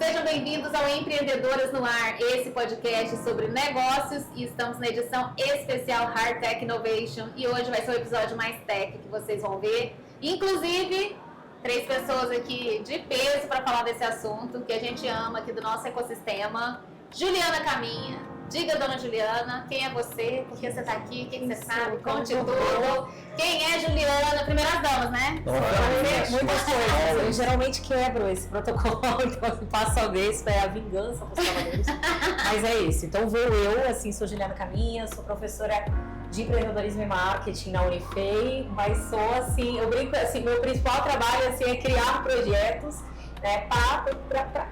sejam bem-vindos ao Empreendedoras no Ar, esse podcast sobre negócios, e estamos na edição especial Hard Tech Innovation, e hoje vai ser o episódio mais tech que vocês vão ver, inclusive 3 pessoas aqui de peso para falar desse assunto que a gente ama aqui do nosso ecossistema. Juliana Caminha, diga, dona Juliana, quem é você, por que você está aqui, o que você sabe, conte tudo. Quem é Juliana? Primeiras damas, né? Muitas coisas. Eu geralmente quebro esse protocolo, então passo a vez, é a vingança para os trabalhadores. Mas é isso. Então vou eu, assim, sou Juliana Caminha, sou professora de empreendedorismo e marketing na Unifei, mas sou assim, eu brinco assim, meu principal trabalho assim, é criar projetos, né, para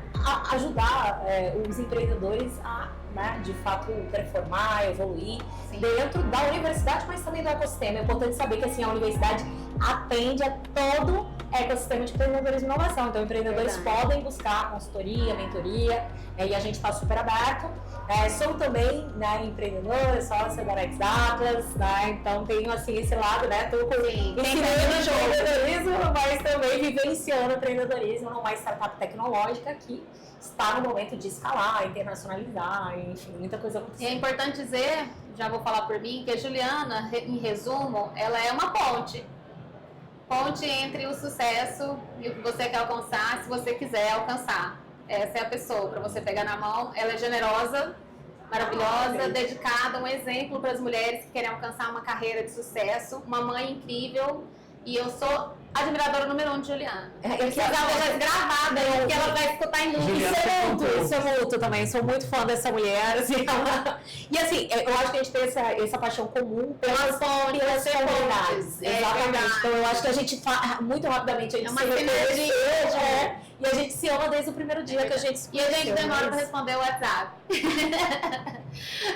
ajudar os empreendedores a, né, de fato, performar, evoluir. Sim. Dentro da universidade, mas também do ecossistema. É importante saber que assim, a universidade atende a todo ecossistema de empreendedorismo e inovação. Então, empreendedores podem buscar consultoria, mentoria, e a gente está super aberto. Sou também, né, empreendedora, sócia da Next Atlas, né, então tenho assim esse lado, né, estou ensinando empreendedorismo, mas também vivenciando empreendedorismo numa startup tecnológica que está no momento de escalar, internacionalizar, enfim, muita coisa acontecendo. E é importante dizer, já vou falar por mim, que a Juliana, em resumo, ela é uma ponte entre o sucesso e o que você quer alcançar, se você quiser alcançar. Essa é a pessoa para você pegar na mão. Ela é generosa, maravilhosa, dedicada, um exemplo para as mulheres que querem alcançar uma carreira de sucesso, uma mãe incrível. E eu sou admiradora número 1 de Juliana. Eu quis dar uma voz gravada, que ela vai escutar em loop. Isso é mútuo também. Sou muito fã dessa mulher. Assim, e assim, eu acho que a gente tem essa paixão comum pelas comunidades. Exatamente. Então eu acho que a gente, muito rapidamente, a gente se reconhece. E a gente se ama desde o primeiro dia que a gente se conheceu. E a gente demora para responder o WhatsApp.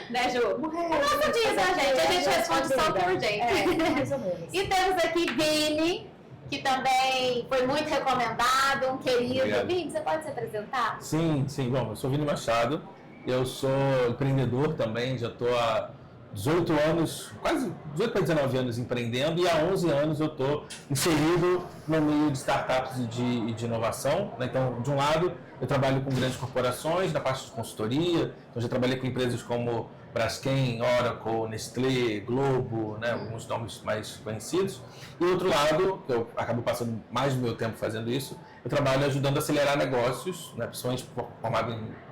Né, Ju? É nosso dia, gente. A gente responde só por gente. Mais ou menos. E temos aqui Vini, que também foi muito recomendado, um querido. Obrigado. Vini, você pode se apresentar? Sim. Bom, eu sou Vini Machado, eu sou empreendedor também, já estou há 18 anos, quase 18 para 19 anos empreendendo, e há 11 anos eu estou inserido no meio de startups e de inovação, né? Então, de um lado, eu trabalho com grandes corporações na parte de consultoria, então já trabalhei com empresas como Braskem, Oracle, Nestlé, Globo, né, alguns nomes mais conhecidos. E do outro lado, eu acabo passando mais do meu tempo fazendo isso, eu trabalho ajudando a acelerar negócios, né, principalmente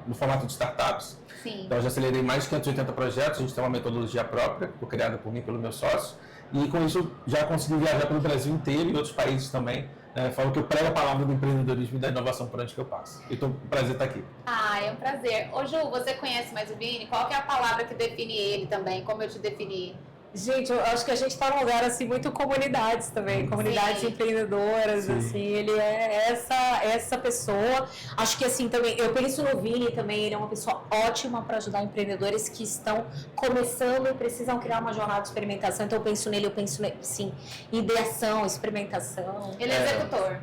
no formato de startups. Sim. Então, eu já acelerei mais de 580 projetos, a gente tem uma metodologia própria, criada por mim e pelo meu sócio, e com isso já consegui viajar pelo Brasil inteiro e outros países também. Falo que eu prego a palavra do empreendedorismo e da inovação por onde que eu passo. E tô um prazer estar aqui. É um prazer. Ô Ju, você conhece mais o Vini? Qual que é a palavra que define ele também? Como eu te defini? Gente, eu acho que a gente está num lugar assim, muito comunidades também, comunidades empreendedoras, assim, ele é essa pessoa. Acho que assim também, eu penso no Vini também, ele é uma pessoa ótima para ajudar empreendedores que estão começando e precisam criar uma jornada de experimentação. Então eu penso nele, assim, ideação, experimentação. Ele é executor.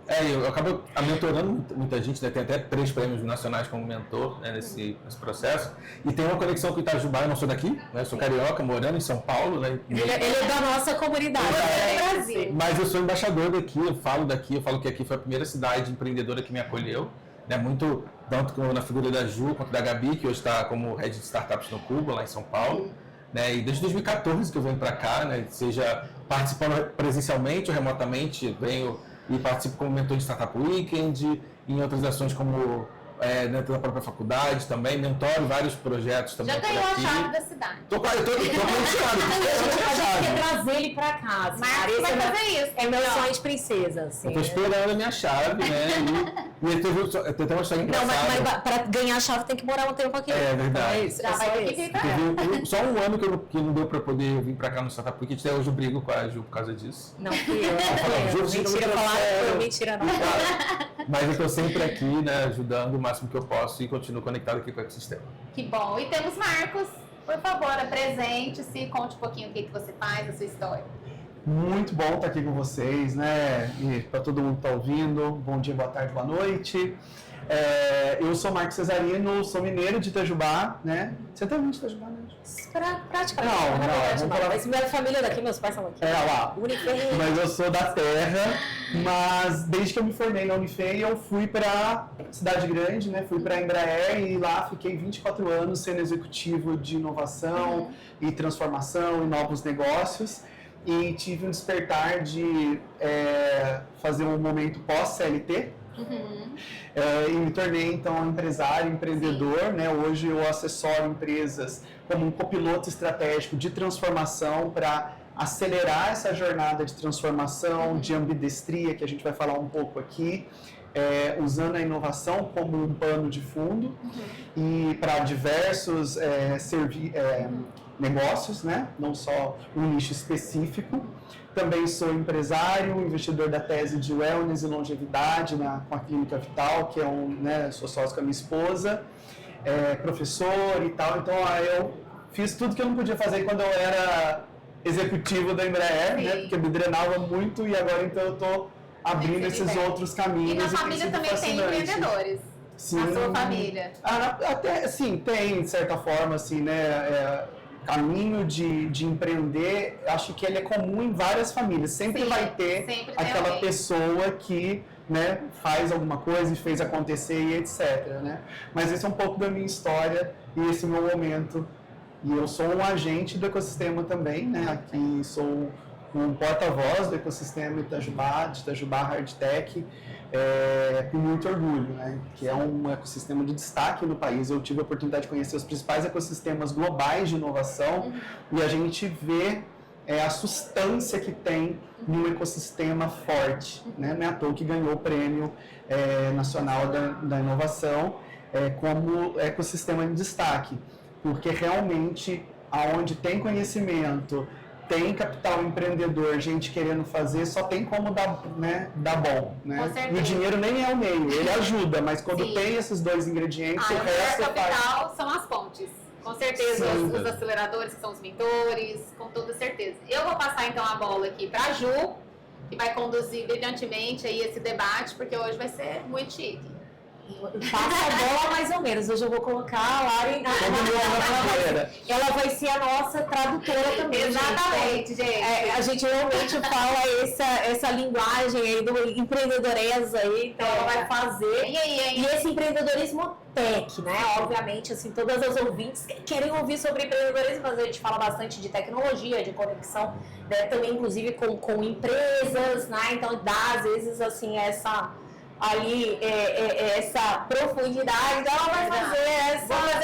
Eu acabo mentorando muita gente, né? Tem até 3 prêmios nacionais como mentor, né, nesse processo. E tem uma conexão com o Itajubá, eu não sou daqui, né? Eu sou carioca, morando em São Paulo, né? Ele é da nossa comunidade, do Brasil. Mas eu sou embaixador daqui, eu falo que aqui foi a primeira cidade empreendedora que me acolheu, né? Muito, tanto na figura da Ju quanto da Gabi, que hoje está como head de startups no Cuba, lá em São Paulo. Né? E desde 2014 que eu venho para cá, né? Seja participando presencialmente ou remotamente, venho e participo como mentor de Startup Weekend, em outras ações como dentro da própria faculdade também, mentoro vários projetos também. Já ganhou a chave da cidade. Tô com a chave. A gente quer trazer ele pra casa. Mas vai fazer isso. É meu sonho de princesa. Assim, eu tô esperando a minha chave, né? E teve uma história engraçada. Não, mas pra ganhar a chave tem que morar um tempo aqui. É verdade. É isso, já vai ter. Só um ano que não deu pra poder vir pra cá no Startup Weekend, até hoje eu brigo com a Ju por causa disso. Não fui eu. Mentira, falaram. Mentira, não. Mas eu tô sempre aqui, né, ajudando o máximo que eu posso e continuo conectado aqui com o ecossistema. Que bom. E temos Marcos. Por favor, apresente-se, conte um pouquinho o que você faz, a sua história. Muito bom estar aqui com vocês, né? E para todo mundo que está ouvindo, bom dia, boa tarde, boa noite. Eu sou Marcos Cesarino, sou mineiro de Itajubá, né? Você também de Itajubá, né? Praticamente. Não, vamos falar. Mas minha família é daqui, meus pais são daqui. Lá. Unifei. Mas eu sou da terra, mas desde que eu me formei na Unifei, eu fui para Cidade Grande, né? Fui para a Embraer e lá fiquei 24 anos sendo executivo de inovação e transformação e novos negócios. E tive um despertar de fazer um momento pós-CLT. E me tornei, então, empresário, empreendedor, né? Hoje eu assessoro empresas como um copiloto estratégico de transformação para acelerar essa jornada de transformação, de ambidestria, que a gente vai falar um pouco aqui, usando a inovação como um pano de fundo e para diversos negócios, né? Não só um nicho específico. Também sou empresário, investidor da tese de Wellness e Longevidade com a Clínica Vital, que sou sócio com a minha esposa, professor e tal. Então, eu fiz tudo que eu não podia fazer quando eu era executivo da Embraer, né? Porque me drenava muito e agora então eu estou abrindo esses outros caminhos. E na família também tem empreendedores. Sim. Na sua família. Até, sim, tem, de certa forma, assim, né? Caminho de empreender, acho que ele é comum em várias famílias. Sempre vai ter aquela pessoa que, né, faz alguma coisa e fez acontecer e etc, né? Mas esse é um pouco da minha história e esse é o meu momento. E eu sou um agente do ecossistema também, né? Aqui sou um porta-voz do ecossistema Itajubá, de Itajubá Hardtech, com muito orgulho, né? Que é um ecossistema de destaque no país. Eu tive a oportunidade de conhecer os principais ecossistemas globais de inovação e a gente vê a substância que tem num ecossistema forte, né? Não é à toa que ganhou o Prêmio Nacional da Inovação como ecossistema de destaque, porque realmente aonde tem conhecimento, tem capital empreendedor, gente querendo fazer, só tem como dar bom, né? E o dinheiro nem é o meio, ele ajuda, mas quando tem esses dois ingredientes, o resto o capital são as pontes. Com certeza, os aceleradores, que são os mentores, com toda certeza. Eu vou passar então a bola aqui para a Ju, que vai conduzir brilhantemente aí esse debate, porque hoje vai ser muito chique. Passa a bola mais ou menos. Hoje eu vou colocar a Lari ela vai ser a nossa tradutora também. Exatamente, gente. A gente realmente fala essa linguagem aí do empreendedoresa aí, então ela vai fazer. E esse empreendedorismo tech, né? Obviamente, assim, todas as ouvintes querem ouvir sobre empreendedorismo, mas a gente fala bastante de tecnologia, de conexão, né? Também inclusive com empresas, né? Então dá às vezes assim essa profundidade, então ela vai fazer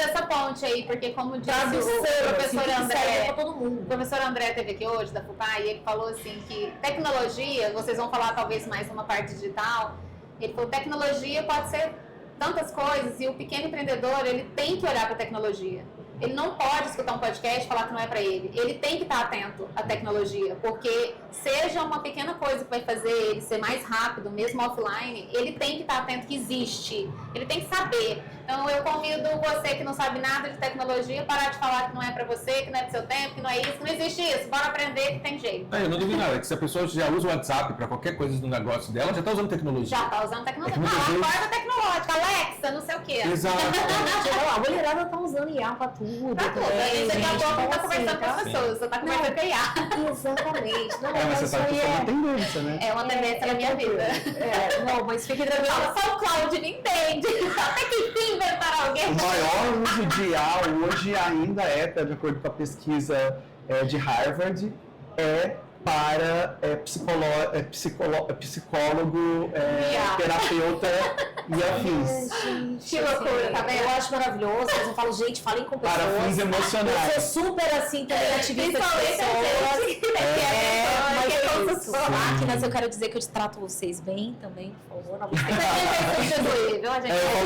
essa ponte aí, porque como disse o professor André, para todo mundo. O professor André esteve aqui hoje, da FUPA, e ele falou assim que tecnologia, vocês vão falar talvez mais uma parte digital, ele falou, tecnologia pode ser tantas coisas, e o pequeno empreendedor, ele tem que olhar para a tecnologia. Ele não pode escutar um podcast e falar que não é para ele. Ele tem que estar atento à tecnologia, porque seja uma pequena coisa que vai fazer ele ser mais rápido, mesmo offline, ele tem que estar atento que existe. Ele tem que saber. Então eu convido você que não sabe nada de tecnologia, parar de falar que não é para você, que não é pro seu tempo, que não é isso, que não existe isso. Bora aprender que tem jeito. Eu não duvido nada, que se a pessoa já usa o WhatsApp para qualquer coisa do negócio dela, já está usando tecnologia. Já está usando tecnologia. Acorda tecnológica, Alexa, não sei o quê. Exato. A mulherada tá usando IA para tudo. Pra tudo. A gente daqui a pouco tá conversando com as pessoas, você tá conversando com a IA. Exatamente. Mas você sabe que isso é uma tendência, né? É uma tendência na minha vida. Não, mas fique tranquilo. Só o Cláudio não entende. Até que enfim inventar alguém. O maior uso de IA hoje ainda de acordo com a pesquisa de Harvard, para psicólogo, terapeuta e afins. Que loucura, tá vendo? Eu acho maravilhoso, mas eu falo, gente, falem com pessoas. Para fins emocionais. Eu sou super assim também, ativista de pessoas. Mas máquinas, eu quero dizer que eu trato vocês bem também, por favor. Eu falo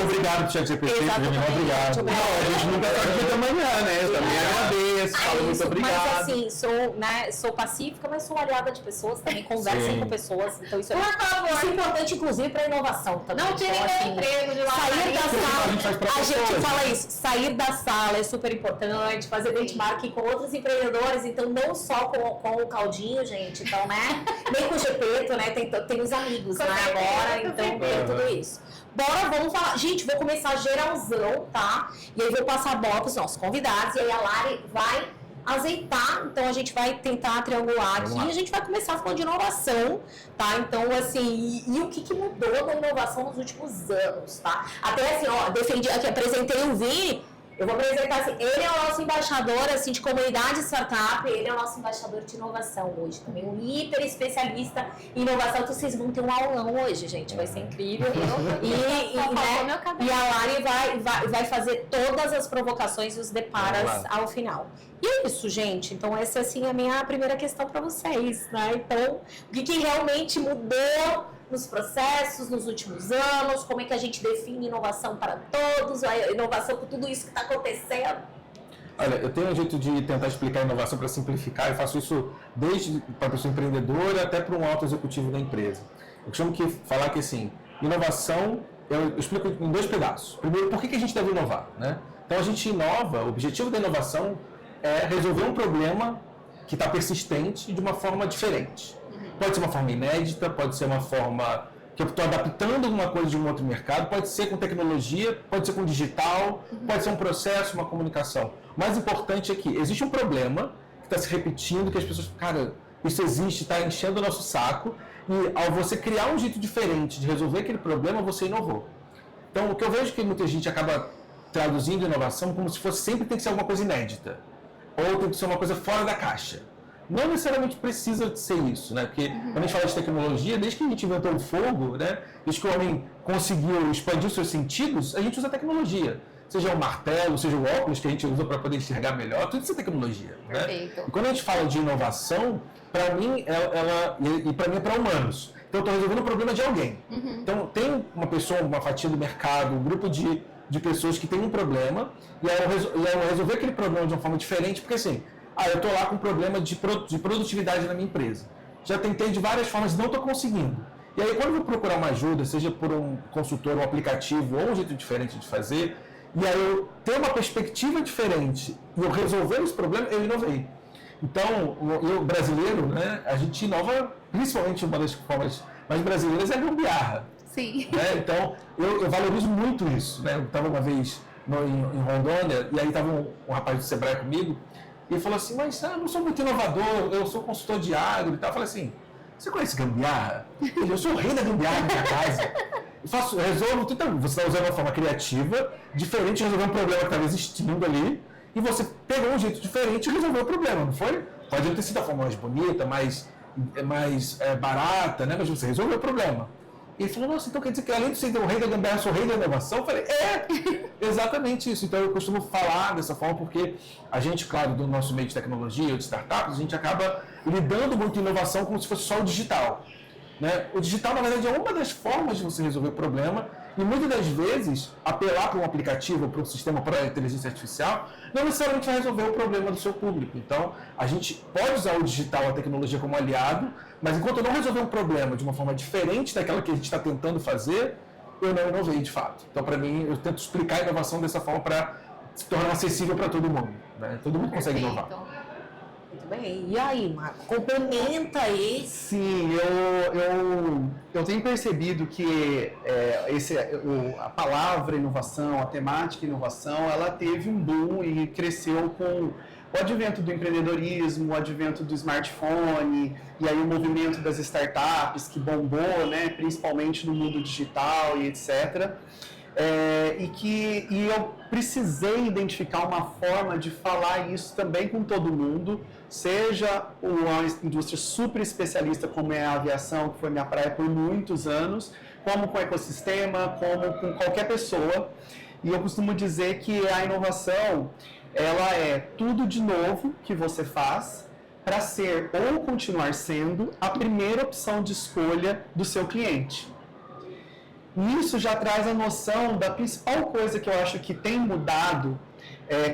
obrigado, ChatGPT, obrigado. Não, a gente nunca tá aqui da manhã, né? Eu também agradeço, falo muito obrigado. Mas assim, sou pacífica, mas sou aliada de pessoas, também conversem com pessoas, então isso é importante, inclusive, para inovação também. Não tirem meu emprego de lá. Sair da sala. mensagem para A pessoas. gente fala isso, sair da sala é super importante, fazer benchmarking com outros empreendedores, então não só com o Caldinho, gente, então, né? Nem com o Gepeto, né? Tem os amigos, né? Agora, então tem tudo isso. Bora, vamos falar. Gente, vou começar geralzão, tá? E aí vou passar a bola pros nossos convidados, e aí a Lari vai azeitar, então a gente vai tentar triangular aqui e a gente vai começar falando de inovação, tá? Então, assim, e o que mudou da inovação nos últimos anos, tá? Até assim, ó, defendi aqui, apresentei o Vini, eu vou apresentar assim, ele é o nosso embaixador, assim, de comunidade startup, ele é o nosso embaixador de inovação hoje também, um hiper especialista em inovação, então vocês vão ter um aulão hoje, gente, vai ser incrível. E a Lari vai fazer todas as provocações e os deparas ao final. E é isso, gente. Então, essa assim, é a minha primeira questão para vocês, né? Então, o que realmente mudou nos processos, nos últimos anos? Como é que a gente define inovação para todos? A inovação com tudo isso que está acontecendo? Olha, eu tenho um jeito de tentar explicar a inovação para simplificar. Eu faço isso desde para a pessoa empreendedora até para um alto executivo da empresa. Eu costumo falar que, assim, inovação, eu explico em 2 pedaços. Primeiro, por que a gente deve inovar, né? Então, a gente inova, o objetivo da inovação é resolver um problema que está persistente de uma forma diferente. Pode ser uma forma inédita, pode ser uma forma que eu estou adaptando alguma coisa de um outro mercado, pode ser com tecnologia, pode ser com digital, pode ser um processo, uma comunicação. O mais importante é que existe um problema que está se repetindo, que as pessoas, cara, isso existe, está enchendo o nosso saco, e ao você criar um jeito diferente de resolver aquele problema, você inovou. Então, o que eu vejo que muita gente acaba traduzindo inovação como se fosse sempre tem que ser alguma coisa inédita, ou tem que ser uma coisa fora da caixa. Não necessariamente precisa de ser isso, né? Porque quando a gente fala de tecnologia, desde que a gente inventou o fogo, né? Desde que o homem conseguiu expandir os seus sentidos, a gente usa tecnologia. Seja o martelo, seja o óculos que a gente usa para poder enxergar melhor, tudo isso é tecnologia. Né? E quando a gente fala de inovação, para mim, e para mim é para humanos. Então, eu estou resolvendo o problema de alguém. Então, tem uma pessoa, uma fatia do mercado, um grupo de pessoas que tem um problema, e eu resolver aquele problema de uma forma diferente, porque assim, eu estou lá com um problema de produtividade na minha empresa. Já tentei de várias formas e não estou conseguindo. E aí, quando eu vou procurar uma ajuda, seja por um consultor, um aplicativo ou um jeito diferente de fazer, e aí eu ter uma perspectiva diferente e eu resolver esse problema, eu inovei. Então, o brasileiro, né, a gente inova, principalmente uma das formas mais brasileiras é a gambiarra. Sim. Né? Então, eu valorizo muito isso. Né? Eu estava uma vez em Rondônia, e aí estava um rapaz do Sebrae comigo, e ele falou assim, mas eu não sou muito inovador, eu sou consultor de agro e tal. Eu falei assim, você conhece gambiarra? Eu sou o rei da gambiarra na minha casa. Resolvo, então, você está usando uma forma criativa, diferente de resolver um problema que estava existindo ali, e você pegou um jeito diferente e resolveu o problema, não foi? Pode não ter sido a forma mais bonita, mais barata, né? Mas você resolveu o problema. E ele falou, nossa, então quer dizer que além de ser o rei da gambiarra, eu sou o rei da inovação? Eu falei, exatamente isso. Então eu costumo falar dessa forma porque a gente, claro, do nosso meio de tecnologia ou de startups, a gente acaba lidando muito inovação como se fosse só o digital. Né? O digital, na verdade, é uma das formas de você resolver o problema e muitas das vezes apelar para um aplicativo, para um sistema, para a inteligência artificial, não necessariamente vai resolver o problema do seu público. Então, a gente pode usar o digital, a tecnologia como aliado, mas enquanto eu não resolver um problema de uma forma diferente daquela que a gente está tentando fazer, eu não inovei de fato. Então, para mim, eu tento explicar a inovação dessa forma para se tornar acessível para todo mundo. Né? Todo mundo consegue inovar. Muito bem. E aí, Marco? Complementa aí. Sim, eu tenho percebido que a palavra inovação, a temática inovação, ela teve um boom e cresceu com o advento do empreendedorismo, o advento do smartphone, e aí o movimento das startups que bombou, né, principalmente no mundo digital e etc. E eu precisei identificar uma forma de falar isso também com todo mundo, seja uma indústria super especialista como é a aviação, que foi minha praia por muitos anos, como com o ecossistema, como com qualquer pessoa. E eu costumo dizer que a inovação, ela é tudo de novo que você faz para ser ou continuar sendo a primeira opção de escolha do seu cliente. Isso já traz a noção da principal coisa que eu acho que tem mudado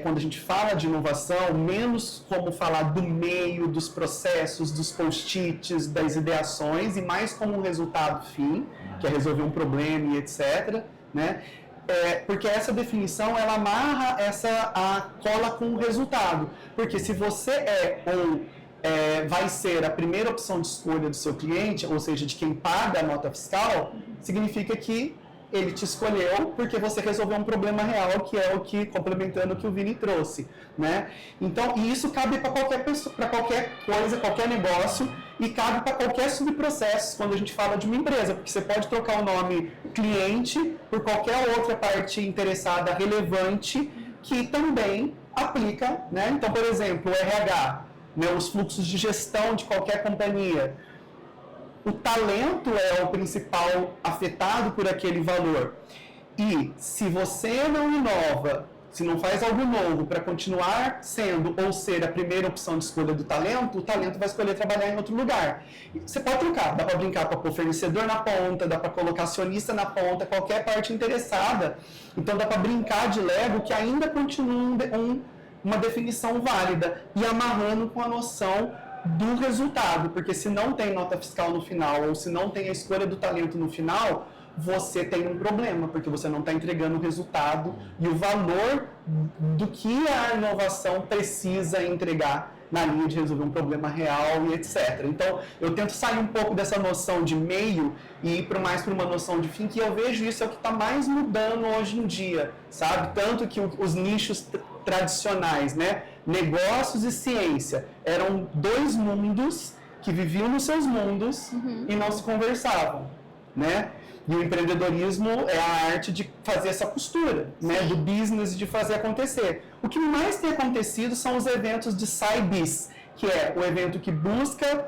quando a gente fala de inovação, menos como falar do meio, dos processos, dos post-its, das ideações, e mais como um resultado fim, que é resolver um problema e etc., né? Porque essa definição, ela amarra a cola com o resultado. Porque se você vai ser a primeira opção de escolha do seu cliente, ou seja, de quem paga a nota fiscal, significa que ele te escolheu porque você resolveu um problema real, que é o que, complementando o que o Vini trouxe, né? Então, e isso cabe para qualquer pessoa, para qualquer coisa, qualquer negócio, e cabe para qualquer subprocesso quando a gente fala de uma empresa, porque você pode trocar o nome cliente por qualquer outra parte interessada relevante que também aplica, né? Então, por exemplo, o RH, né, os fluxos de gestão de qualquer companhia. O talento é o principal afetado por aquele valor. E se você não inova, se não faz algo novo para continuar sendo ou ser a primeira opção de escolha do talento, o talento vai escolher trabalhar em outro lugar. Você pode trocar, dá para brincar para pôr fornecedor na ponta, dá para colocar acionista na ponta, qualquer parte interessada. Então dá para brincar de Lego que ainda continua uma definição válida e amarrando com a noção do resultado, porque se não tem nota fiscal no final ou se não tem a escolha do talento no final, você tem um problema, porque você não está entregando o resultado e o valor do que a inovação precisa entregar na linha de resolver um problema real e etc. Então, eu tento sair um pouco dessa noção de meio e ir mais para uma noção de fim, que eu vejo isso é o que está mais mudando hoje em dia, sabe? Tanto que os nichos tradicionais, né? Negócios e ciência, eram dois mundos que viviam nos seus mundos e não se conversavam, né? E o empreendedorismo é a arte de fazer essa costura, né? Do business, de fazer acontecer. O que mais tem acontecido são os eventos de SciBiz, que é o evento que busca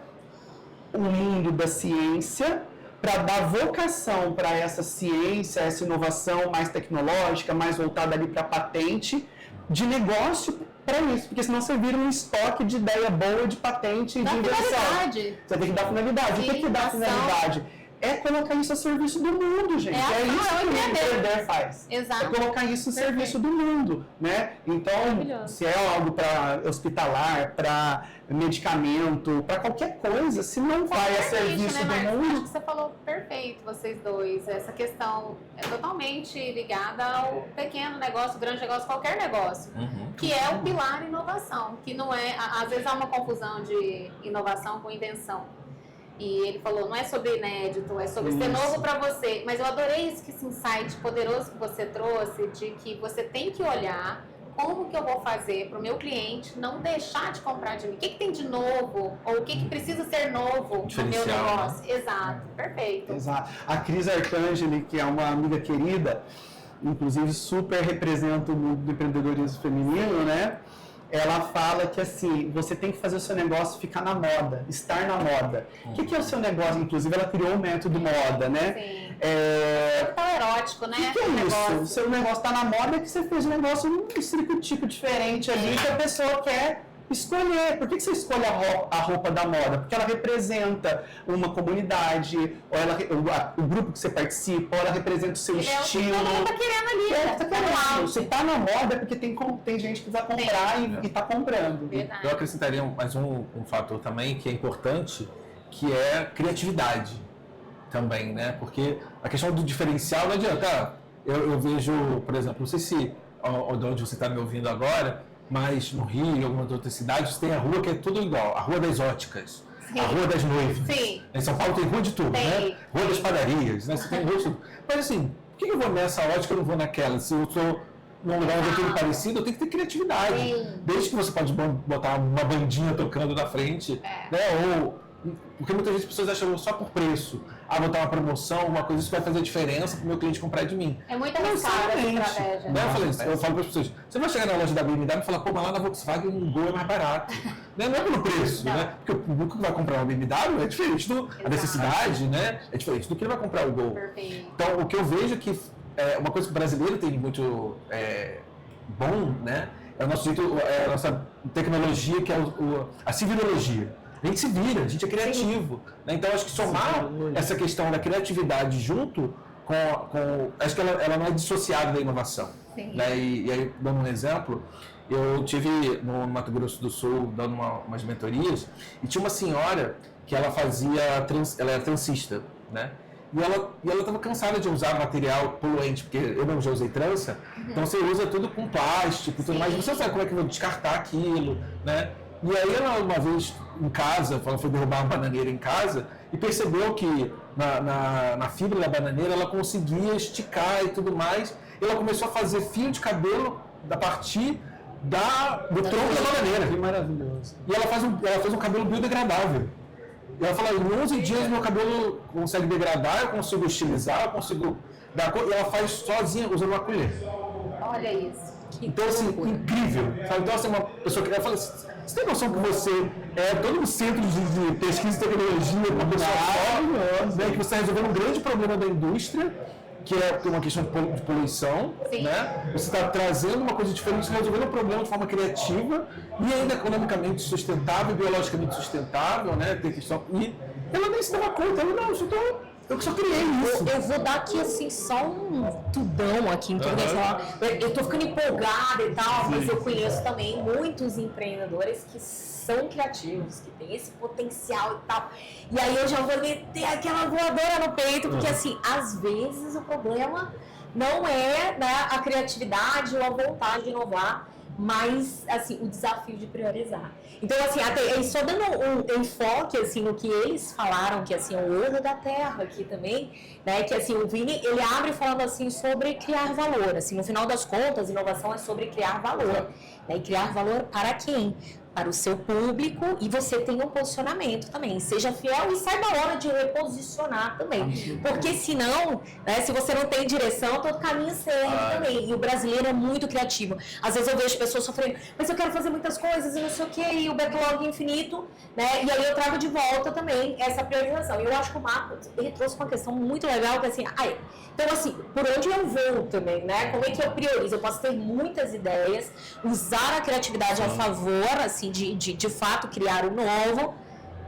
o mundo da ciência para dar vocação para essa ciência, essa inovação mais tecnológica, mais voltada ali para patente, de negócio para isso, porque senão você vira um estoque de ideia boa, de patente e de inversão. Você tem que dar finalidade. O que dá finalidade? É colocar isso a serviço do mundo, gente. É isso que o empreender faz. Exato. É colocar isso a serviço do mundo, né? Então, se é algo para hospitalar, para medicamento, para qualquer coisa, se não vai a serviço do mundo... Acho que você falou perfeito, vocês dois. Essa questão é totalmente ligada ao pequeno negócio, grande negócio, qualquer negócio. Que é o pilar inovação. Que não é... Às vezes há uma confusão de inovação com invenção. E ele falou, não é sobre inédito, é sobre ser novo para você. Mas eu adorei esse insight poderoso que você trouxe, de que você tem que olhar como que eu vou fazer para o meu cliente não deixar de comprar de mim. O que tem de novo? Ou o que precisa ser novo no meu negócio? Exato, perfeito. Exato. A Cris Arcangeli, que é uma amiga querida, inclusive super representa o mundo do empreendedorismo feminino, né? Ela fala que, assim, você tem que fazer o seu negócio ficar na moda, estar na moda. O que é o seu negócio? Inclusive, ela criou o método moda, né? Sim. É tão erótico, né? O que é isso? O seu negócio está na moda, é que você fez um negócio um circo-tico diferente ali, que a pessoa quer escolher. Por que você escolhe a roupa da moda? Porque ela representa uma comunidade, ou o grupo que você participa, ou ela representa o seu estilo. Todo mundo tá querendo ali. Tá querendo. Se tá na moda é porque tem gente que vai comprar e tá comprando. Verdade. Eu acrescentaria mais um fator também que é importante, que é criatividade também, né? Porque a questão do diferencial não adianta. Eu vejo, por exemplo, não sei se de onde você está me ouvindo agora, mas no Rio e algumas outras cidades tem a rua que é tudo igual, a Rua das Óticas, Sim. a Rua das Noivas. Sim. Em São Paulo tem rua de tudo, né? Rua das padarias, né? Você tem rua de tudo. Mas assim, por que eu vou nessa ótica e não vou naquela? Se eu estou num lugar onde eu tenho parecido, eu tenho que ter criatividade. Sim. Desde que você pode botar uma bandinha tocando na frente, né? Ou porque muitas vezes as pessoas acham só por preço. Botar uma promoção, uma coisa, isso vai fazer diferença para o meu cliente comprar de mim. É muito arriscada essa estratégia. Né? Eu falo para as pessoas, você vai chegar na loja da BMW e falar, pô, mas lá na Volkswagen um Gol é mais barato. Não é pelo preço, né? Porque o público que vai comprar uma BMW é diferente a necessidade, né? É diferente do que ele vai comprar o Gol. Perfeito. Então, o que eu vejo é que uma coisa que o brasileiro tem muito bom, né? É o nosso jeito, a nossa tecnologia, que é a civilologia. A gente se vira, a gente é criativo. Né? Então, acho que somar essa questão da criatividade junto com acho que ela não é dissociada da inovação. Né? E aí, dando um exemplo, eu tive no Mato Grosso do Sul dando umas mentorias e tinha uma senhora que ela era transista, né? E ela estava cansada de usar material poluente, porque eu não já usei trança, então você usa tudo com plástico e tudo mais, você sabe como é que eu vou descartar aquilo, né? E aí ela, uma vez em casa, ela foi derrubar uma bananeira em casa e percebeu que na fibra da bananeira ela conseguia esticar e tudo mais, e ela começou a fazer fio de cabelo a partir do tronco da bananeira. Que maravilhoso. E ela faz um cabelo biodegradável. E ela fala, em 11 dias meu cabelo consegue degradar, eu consigo estilizar, eu consigo dar cor, e ela faz sozinha, usando uma colher. Olha isso. Então, assim, incrível. Sabe? Então, assim, uma pessoa que ela fala, você tem noção que você é todo um centro de pesquisa e tecnologia, uma pessoa só, né, que você está resolvendo um grande problema da indústria, que é uma questão de poluição, né? Você está trazendo uma coisa diferente, resolvendo um problema de forma criativa e ainda economicamente sustentável, biologicamente sustentável, né? Tem questão... E ela nem se dava conta, ela não, eu só criei isso. Eu vou dar aqui, assim, só um tudão aqui em tudo que eu tô ficando empolgada e tal, mas eu conheço também muitos empreendedores que são criativos, que têm esse potencial e tal. E aí eu já vou meter aquela voadora no peito, porque assim, às vezes o problema não é, né, a criatividade ou a vontade de inovar, mas assim, o desafio de priorizar. Então, assim, até só dando um enfoque assim, no que eles falaram, que assim, é o ouro da terra aqui também, né? Que assim, o Vini, ele abre falando assim sobre criar valor. Assim, no final das contas, inovação é sobre criar valor. Né? E criar valor para quem? Para o seu público, e você tem um posicionamento também. Seja fiel e saiba a hora de reposicionar também. Porque senão, né, se você não tem direção, todo caminho serve também. E o brasileiro é muito criativo. Às vezes eu vejo pessoas sofrendo, mas eu quero fazer muitas coisas e não sei o quê, e o backlog infinito, né? E aí eu trago de volta também essa priorização. E eu acho que o Marco, ele trouxe uma questão muito legal, que assim, então assim, por onde eu vou também, né? Como é que eu priorizo? Eu posso ter muitas ideias, usar a criatividade a favor, assim, de fato criar o novo,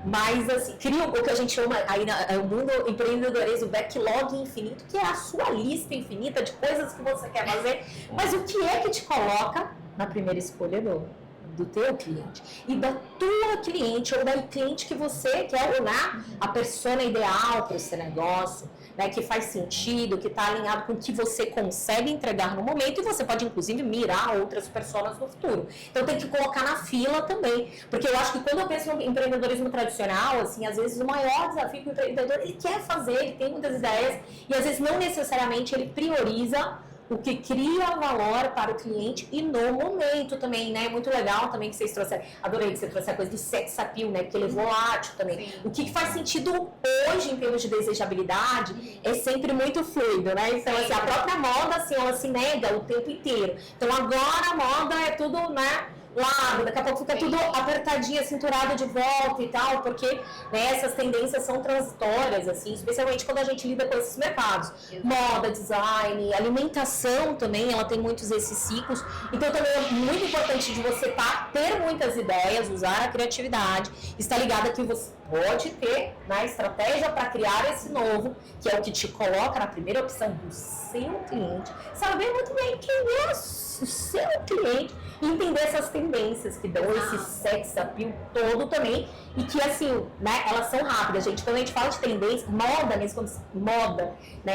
mas assim, cria o que a gente chama aí no mundo empreendedorismo, o backlog infinito, que é a sua lista infinita de coisas que você quer fazer, mas o que é que te coloca na primeira escolha do teu cliente e da tua cliente ou da cliente que você quer olhar, a persona ideal para o seu negócio, né, que faz sentido, que está alinhado com o que você consegue entregar no momento, e você pode, inclusive, mirar outras pessoas no futuro. Então, tem que colocar na fila também. Porque eu acho que quando eu penso no empreendedorismo tradicional, assim, às vezes o maior desafio que o empreendedor, ele quer fazer, ele tem muitas ideias, e às vezes não necessariamente ele prioriza o que cria valor para o cliente e no momento também, né? Muito legal também que vocês trouxeram. Adorei que você trouxe a coisa do sex appeal, né? Porque ele é volátil também. Sim. O que faz sentido hoje em termos de desejabilidade é sempre muito fluido, né? Então, assim, a própria moda, assim, ela se nega o tempo inteiro. Então, agora a moda é tudo, né? Largo, daqui a pouco fica tudo apertadinho, cinturado de volta e tal, porque né, essas tendências são transitórias, assim, especialmente quando a gente lida com esses mercados. Moda, design, alimentação também, ela tem muitos esses ciclos. Então também é muito importante de você ter muitas ideias, usar a criatividade, estar ligada que você pode ter na estratégia para criar esse novo, que é o que te coloca na primeira opção do seu cliente, saber muito bem quem é o seu cliente, e entender essas tendências que dão esse sex appeal todo também, e que assim, né, elas são rápidas, gente. Quando a gente fala de tendência, moda mesmo, moda, né,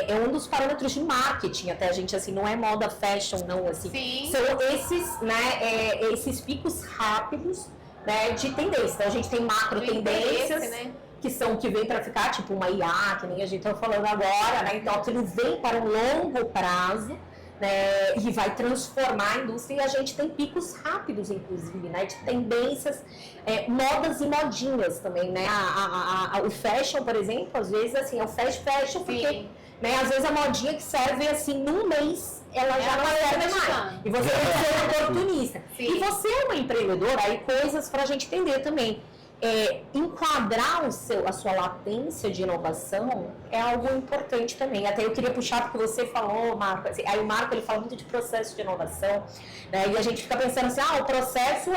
é um dos parâmetros de marketing, até a gente, assim, não é moda fashion, não, assim. Sim. São esses, né, esses picos rápidos, né, de tendência. Então a gente tem macro tendências, né, que são que vem para ficar, tipo uma IA, que nem a gente tá falando agora, né, então aquilo vem para um longo prazo, né, e vai transformar a indústria, e a gente tem picos rápidos, inclusive, né, de tendências, modas e modinhas também, né, o fashion, por exemplo, às vezes, assim, é o fast fashion, porque, né, às vezes a modinha que serve, assim, num mês, ela já não serve mais, e você tem que ser oportunista. Sim. E você é uma empreendedora, aí coisas pra gente entender também. Enquadrar a sua latência de inovação é algo importante também. Até eu queria puxar porque você falou, Marco, assim, aí o Marco ele fala muito de processo de inovação, né, e a gente fica pensando assim, o processo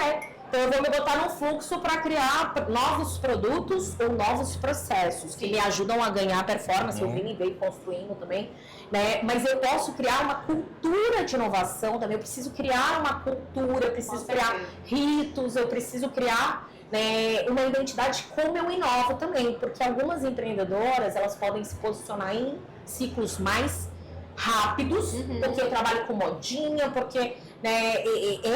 então eu vou me botar num fluxo para criar novos produtos ou novos processos que me ajudam a ganhar performance. O Vini veio construindo também, né? Mas eu posso criar uma cultura de inovação também. Eu preciso criar uma cultura, eu preciso criar ritos, eu preciso criar né, uma identidade como eu inovo também, porque algumas empreendedoras, elas podem se posicionar em ciclos mais rápidos, porque eu trabalho com modinha, porque, né,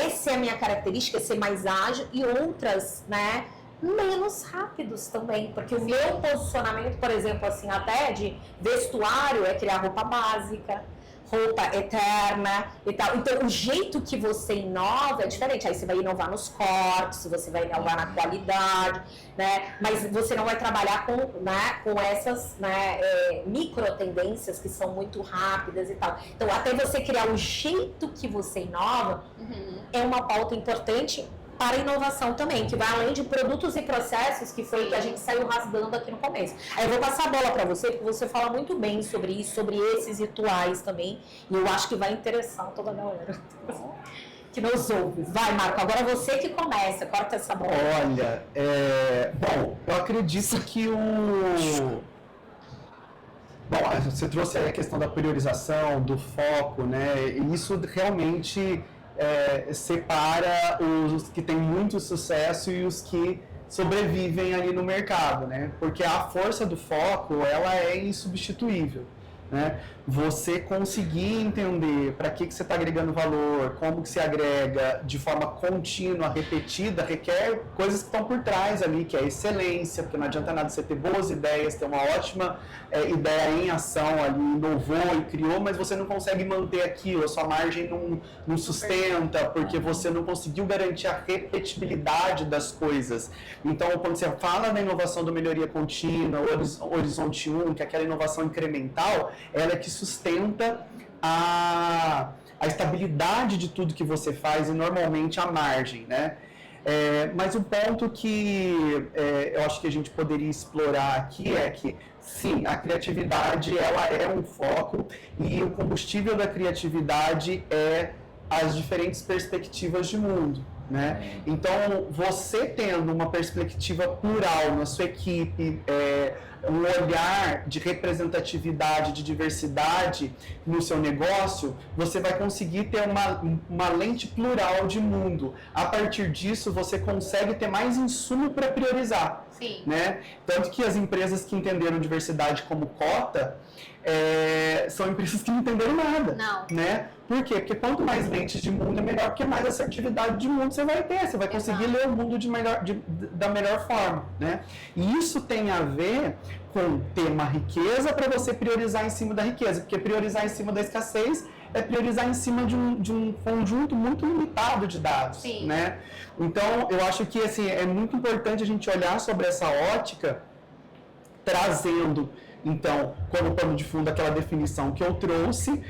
essa é a minha característica, ser mais ágil, e outras, né, menos rápidos também, porque o meu posicionamento, por exemplo, assim, até de vestuário é criar roupa básica, roupa eterna e tal. Então, o jeito que você inova é diferente. Aí você vai inovar nos cortes, você vai inovar na qualidade, né? Mas você não vai trabalhar com, né, com essas, né, micro tendências que são muito rápidas e tal. Então, até você criar o jeito que você inova é uma pauta importante para a inovação também, que vai além de produtos e processos, que foi o que a gente saiu rasgando aqui no começo. Aí eu vou passar a bola para você, porque você fala muito bem sobre isso, sobre esses rituais também, e eu acho que vai interessar toda a galera que nos ouve. Vai, Marco, agora você que começa, corta essa bola. Olha, bom, eu acredito que Bom, você trouxe aí a questão da priorização, do foco, né, e isso realmente separa os que têm muito sucesso e os que sobrevivem ali no mercado, né? Porque a força do foco, ela é insubstituível, né? Você conseguir entender para que você está agregando valor, como que se agrega de forma contínua, repetida, requer coisas que estão por trás ali, que é excelência, porque não adianta nada você ter boas ideias, ter uma ótima ideia em ação ali, inovou e criou, mas você não consegue manter aquilo, a sua margem não sustenta, porque você não conseguiu garantir a repetibilidade das coisas. Então, quando você fala da inovação da melhoria contínua, Horizonte 1, que é aquela inovação incremental, ela é que sustenta a estabilidade de tudo que você faz e normalmente a margem, né? Mas o ponto que eu acho que a gente poderia explorar aqui é que, sim, a criatividade ela é um foco e o combustível da criatividade é as diferentes perspectivas de mundo, né? Então, você tendo uma perspectiva plural na sua equipe, um olhar de representatividade, de diversidade no seu negócio, você vai conseguir ter uma lente plural de mundo. A partir disso, você consegue ter mais insumo para priorizar. Sim. Né? Tanto que as empresas que entenderam diversidade como cota são empresas que não entenderam nada. Não. Né? Por quê? Porque quanto mais lentes de mundo é melhor, porque mais assertividade de mundo você vai ter. Você vai conseguir ler o mundo da melhor forma. Né? E isso tem a ver com ter uma riqueza para você priorizar em cima da riqueza. Porque priorizar em cima da escassez é priorizar em cima de um conjunto muito limitado de dados. Sim. Né? Então, eu acho que assim, é muito importante a gente olhar sobre essa ótica, trazendo, então, como pano de fundo aquela definição que eu trouxe,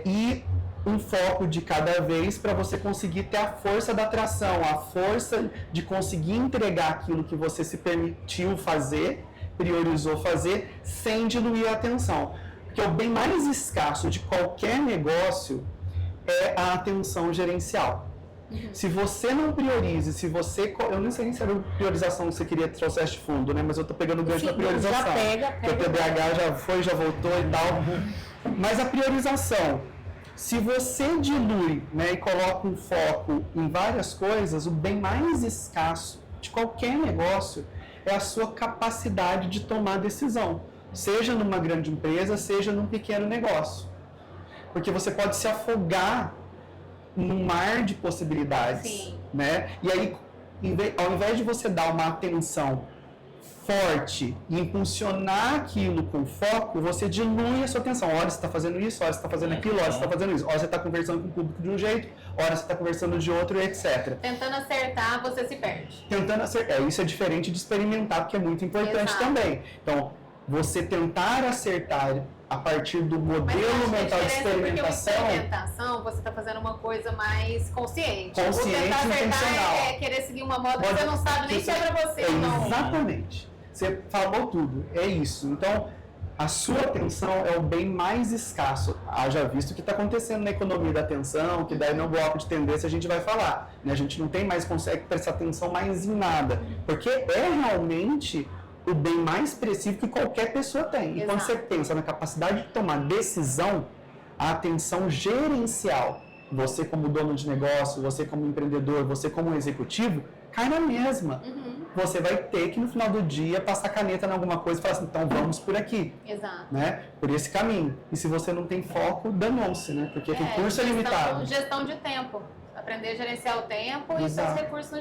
e um foco de cada vez para você conseguir ter a força da atração, a força de conseguir entregar aquilo que você se permitiu fazer, priorizou fazer, sem diluir a atenção. Porque o bem mais escasso de qualquer negócio é a atenção gerencial. Se você não prioriza, eu não sei nem se era a priorização que você queria que trouxesse de fundo, né? Mas eu tô pegando o gancho da priorização. Já pega. Porque o TDAH já foi, já voltou e tal. Mas a priorização, se você dilui, né, e coloca um foco em várias coisas, o bem mais escasso de qualquer negócio é a sua capacidade de tomar decisão. Seja numa grande empresa, seja num pequeno negócio. Porque você pode se afogar num mar de possibilidades. Sim. Né? E aí, ao invés de você dar uma atenção forte e impulsionar aquilo com foco, você dilui a sua atenção. Ora você está fazendo isso, ora você está fazendo aquilo, ora você está fazendo isso. Ora você está conversando com o público de um jeito, ora você está conversando de outro, etc. Tentando acertar, você se perde. Tentando acertar. Isso é diferente de experimentar, porque é muito importante. Exato. Também. Então, você tentar acertar a partir do modelo mental de experimentação. Porque experimentação, você está fazendo uma coisa mais consciente. Consciente o tentar e acertar intencional. é querer seguir uma moda que você não sabe nem se é pra você. Não. Exatamente. Você falou tudo. É isso. Então, a sua atenção é o bem mais escasso. Haja visto o que está acontecendo na economia da atenção, que daí no bloco de tendência a gente vai falar. Né? A gente não tem mais, consegue prestar atenção mais em nada. Porque é realmente o bem mais expressivo que qualquer pessoa tem. E quando você pensa na capacidade de tomar decisão, a atenção gerencial, você como dono de negócio, você como empreendedor, você como executivo, cai na mesma. Você vai ter que, no final do dia, passar caneta em alguma coisa e falar assim, então vamos por aqui. Exato. Né? Por esse caminho. E se você não tem foco, danou-se, né? Porque o curso é limitado. Gestão de tempo. Aprender a gerenciar o tempo e Exato. seus recursos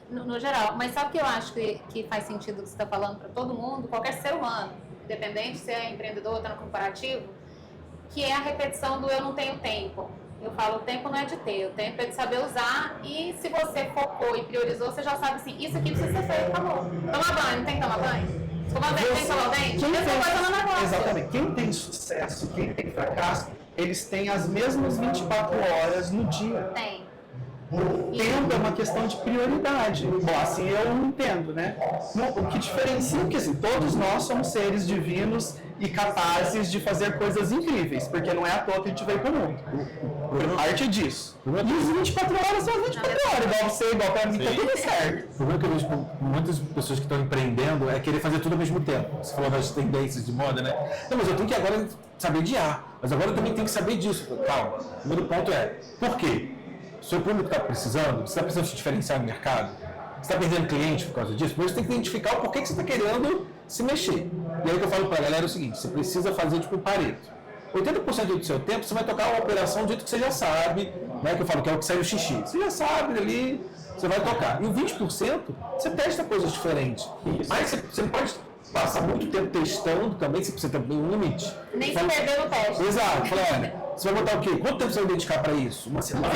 no geral. Mas sabe o que eu acho que faz sentido o que você está falando para todo mundo, qualquer ser humano, independente se é empreendedor ou está no corporativo, que é a repetição do eu não tenho tempo. Eu falo, o tempo não é de ter, o tempo é de saber usar, e se você focou e priorizou, você já sabe assim, isso aqui precisa ser feito, acabou. Tomar banho, não tem que tomar banho? Escovar dente, tem que tomar dente? Exatamente. Quem tem sucesso, quem tem fracasso, eles têm as mesmas 24 horas no dia. Tem. O tempo é uma questão de prioridade. Bom, assim eu entendo, né? O que diferencia é que assim, todos nós somos seres divinos e capazes de fazer coisas incríveis, porque não é à toa que a gente veio para o mundo. Parte disso. E as 24 horas são as 24 horas, igual você, igual para mim, tá tudo certo. O problema que eu vejo com muitas pessoas que estão empreendendo é querer fazer tudo ao mesmo tempo. Você falou das tendências de moda, né? Não, mas eu tenho que agora saber de A, mas agora eu também tenho que saber disso. Calma. O primeiro ponto é, por quê? O seu público está precisando? Você está precisando se diferenciar no mercado? Você está perdendo cliente por causa disso? Mas você tem que identificar o porquê que você está querendo se mexer. E aí o que eu falo para a galera é o seguinte, você precisa fazer tipo um Pareto. 80% do seu tempo você vai tocar uma operação do jeito que você já sabe, né? Que eu falo que é o que sai o xixi. Você já sabe ali, você vai tocar. E o 20% você testa coisas diferentes. Mas você não pode passar muito tempo testando também, se você tem um limite. Nem se perder no teste. Exato. Fala, olha, você vai botar o quê? Quanto tempo você vai dedicar para isso? Uma semana?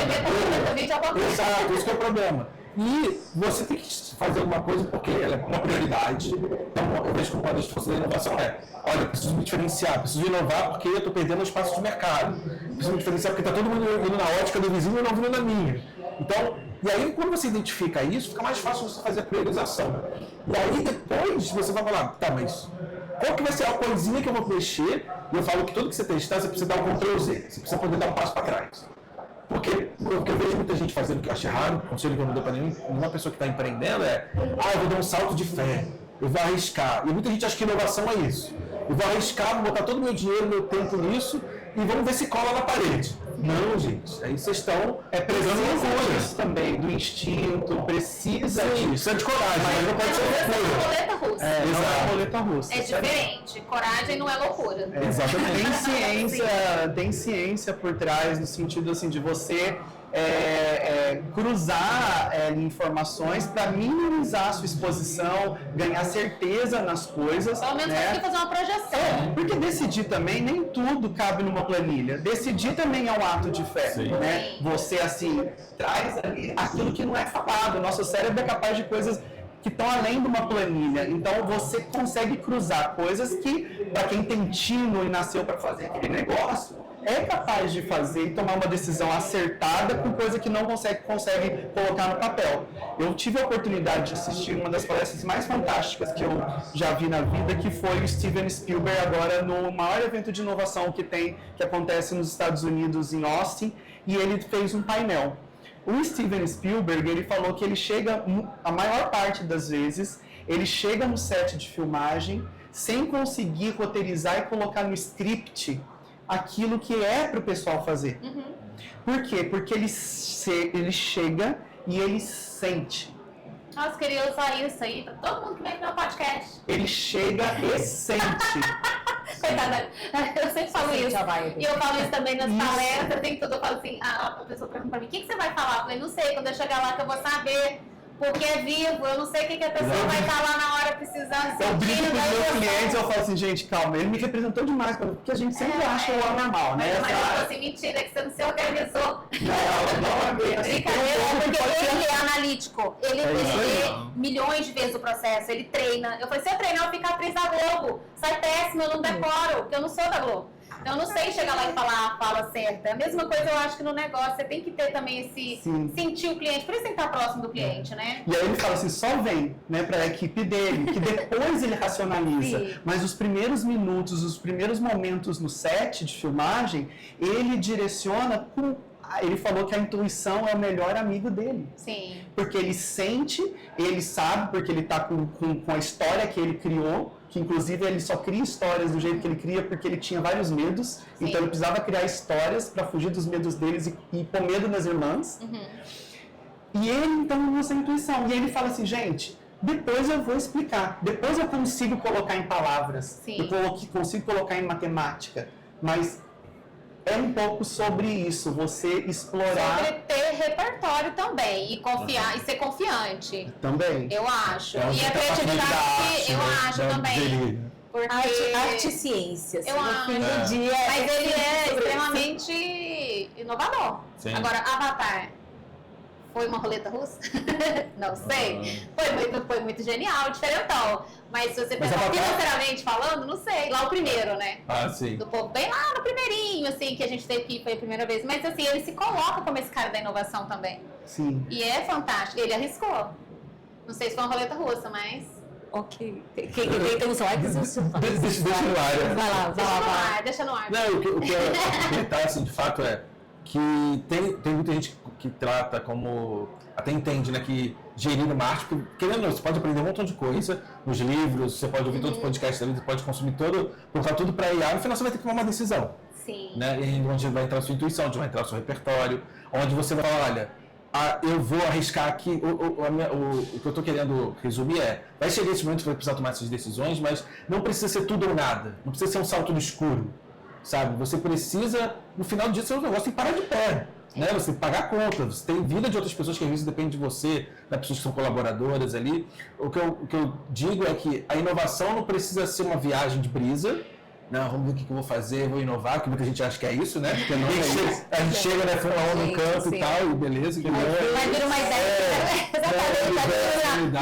Exato, esse que é o problema. E você tem que fazer alguma coisa porque ela é uma prioridade. Então, eu vejo que o poder de força da inovação olha, preciso me diferenciar, preciso inovar porque eu estou perdendo espaço de mercado. Preciso me diferenciar porque está todo mundo indo na ótica do vizinho e não vindo na minha. Então, e aí quando você identifica isso, fica mais fácil você fazer a priorização. E aí depois você vai falar, tá, mas qual que vai ser a coisinha que eu vou mexer? E eu falo que tudo que você testar, você precisa dar um Ctrl Z, você precisa poder dar um passo para trás. Porque eu vejo muita gente fazendo o que eu acho errado, conselho que eu não dou para nenhuma pessoa que está empreendendo eu vou dar um salto de fé, eu vou arriscar. E muita gente acha que inovação é isso. Eu vou arriscar, vou botar todo o meu dinheiro, meu tempo nisso e vamos ver se cola na parede. Não, gente. Aí vocês estão prezando loucuras também, do instinto, precisa disso. Precisa de coragem, mas não pode ser loucura. Roleta russa. Não é roleta russa. É diferente. Coragem não é loucura. Exatamente. Tem ciência por trás, no sentido assim, de você cruzar informações para minimizar a sua exposição, ganhar certeza nas coisas. Pelo menos você tem que fazer uma projeção. Porque decidir também, nem tudo cabe numa planilha. Decidir também é um ato de fé. Né? Você, assim, traz ali aquilo que não é falado. Nosso cérebro é capaz de coisas que estão além de uma planilha. Então, você consegue cruzar coisas que, para quem tem tino e nasceu para fazer aquele negócio, é capaz de fazer e tomar uma decisão acertada com coisa que não consegue colocar no papel. Eu tive a oportunidade de assistir uma das palestras mais fantásticas que eu já vi na vida, que foi o Steven Spielberg agora no maior evento de inovação que acontece nos Estados Unidos, em Austin, e ele fez um painel. O Steven Spielberg, ele falou que ele chega, a maior parte das vezes, ele chega no set de filmagem sem conseguir roteirizar e colocar no script aquilo que é para o pessoal fazer. Por quê? Porque ele chega e ele sente. Nossa, queria usar isso aí para todo mundo que vem no meu podcast. Ele chega e sente. Coitada, eu sempre falo isso. E eu falo isso também nas palestras, tem tudo. Eu falo assim, a pessoa pergunta para mim, o que você vai falar? Eu falei, não sei, quando eu chegar lá que eu vou saber. Porque é vivo, eu não sei o que a pessoa vai estar lá na hora precisando. Eu brinco com os meus clientes, eu falo assim, gente, calma, ele me representou demais, porque a gente sempre acha o anormal, né? Mas eu falo assim, mentira, que você não se organizou. Não, brincadeira, porque ele é analítico. Ele vê milhões de vezes o processo, ele treina. Eu falei, se eu treinar, eu fico atriz da Globo. Sai péssimo, eu não decoro, porque eu não sou da Globo. Então, eu não sei chegar lá e falar a fala certa. A mesma coisa eu acho que no negócio, você tem que ter também esse... sentir o cliente, por isso tem que estar próximo do cliente, né? E aí ele fala assim, só vem, né, para a equipe dele, que depois ele racionaliza. Sim. Mas os primeiros minutos, os primeiros momentos no set de filmagem, ele direciona com... Ele falou que a intuição é o melhor amigo dele. Sim. Porque ele sente, ele sabe, porque ele está com a história que ele criou, que inclusive ele só cria histórias do jeito que ele cria porque ele tinha vários medos. Sim. Então ele precisava criar histórias para fugir dos medos deles e pôr medo nas irmãs. E ele, então, usa a intuição. E ele fala assim, gente, depois eu vou explicar. Depois eu consigo colocar em palavras. Sim. Eu consigo colocar em matemática. Mas é um pouco sobre isso, você explorar... Sobre ter repertório também, e confiar, e ser confiante. Também. Eu acho. É um E a criatividade, eu acho também. Porque Arte e ciências. Eu no fim acho. do dia. Mas ele é sobre extremamente inovador. Sim. Agora, Avatar foi uma roleta russa? Não sei. Foi muito genial, diferentão. Mas se você pensar financeiramente falando, não sei. Lá o primeiro, né? Ah, sim. Do povo, bem lá no primeirinho, assim, que a gente teve que foi a primeira vez. Mas assim, ele se coloca como esse cara da inovação também. Sim. E é fantástico. Ele arriscou. Não sei se foi uma roleta russa, mas... Ok. Quem tem os likes, eu sou. Deixa no ar. Vai lá. Deixa no ar. Não, o que eu comentar, assim, de fato, é que tem muita gente que trata como... Até entende, né, que gerir o marketing, porque, querendo ou não, você pode aprender um montão de coisa nos livros, você pode ouvir todos os podcasts da vida, você pode consumir colocar tudo para IA, no final você vai ter que tomar uma decisão. Sim. Né, onde vai entrar a sua intuição, onde vai entrar o seu repertório, onde você vai falar, olha, eu vou arriscar aqui, o que eu estou querendo resumir vai chegar esse momento que você vai precisar tomar essas decisões, mas não precisa ser tudo ou nada, não precisa ser um salto no escuro, sabe? Você precisa, no final do dia, seu negócio tem que parar de pé. Né? Você pagar a conta, você tem vida de outras pessoas que às vezes depende de você, das pessoas que são colaboradoras ali. O que eu digo é que a inovação não precisa ser uma viagem de brisa. Não, vamos ver o que eu vou fazer, vou inovar, que muita gente acha que é isso, né? Porque a gente chega, né, Fórmula 1 no canto e tal, e beleza, entendeu? Vai vir uma ideia,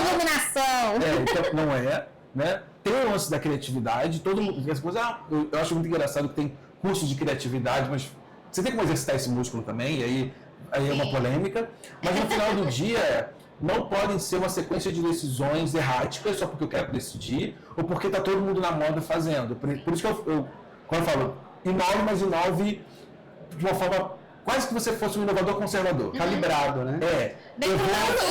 iluminação. Então não é, né? Tem o lance da criatividade, todo mundo, as coisas, eu acho muito engraçado que tem cursos de criatividade, mas você tem como exercitar esse músculo também, e aí é uma polêmica, mas no final do dia não podem ser uma sequência de decisões erráticas só porque eu quero decidir ou porque está todo mundo na moda fazendo. Por isso que eu quando eu falo, inove, mas inove de uma forma quase que você fosse um inovador conservador. Calibrado, né? Eu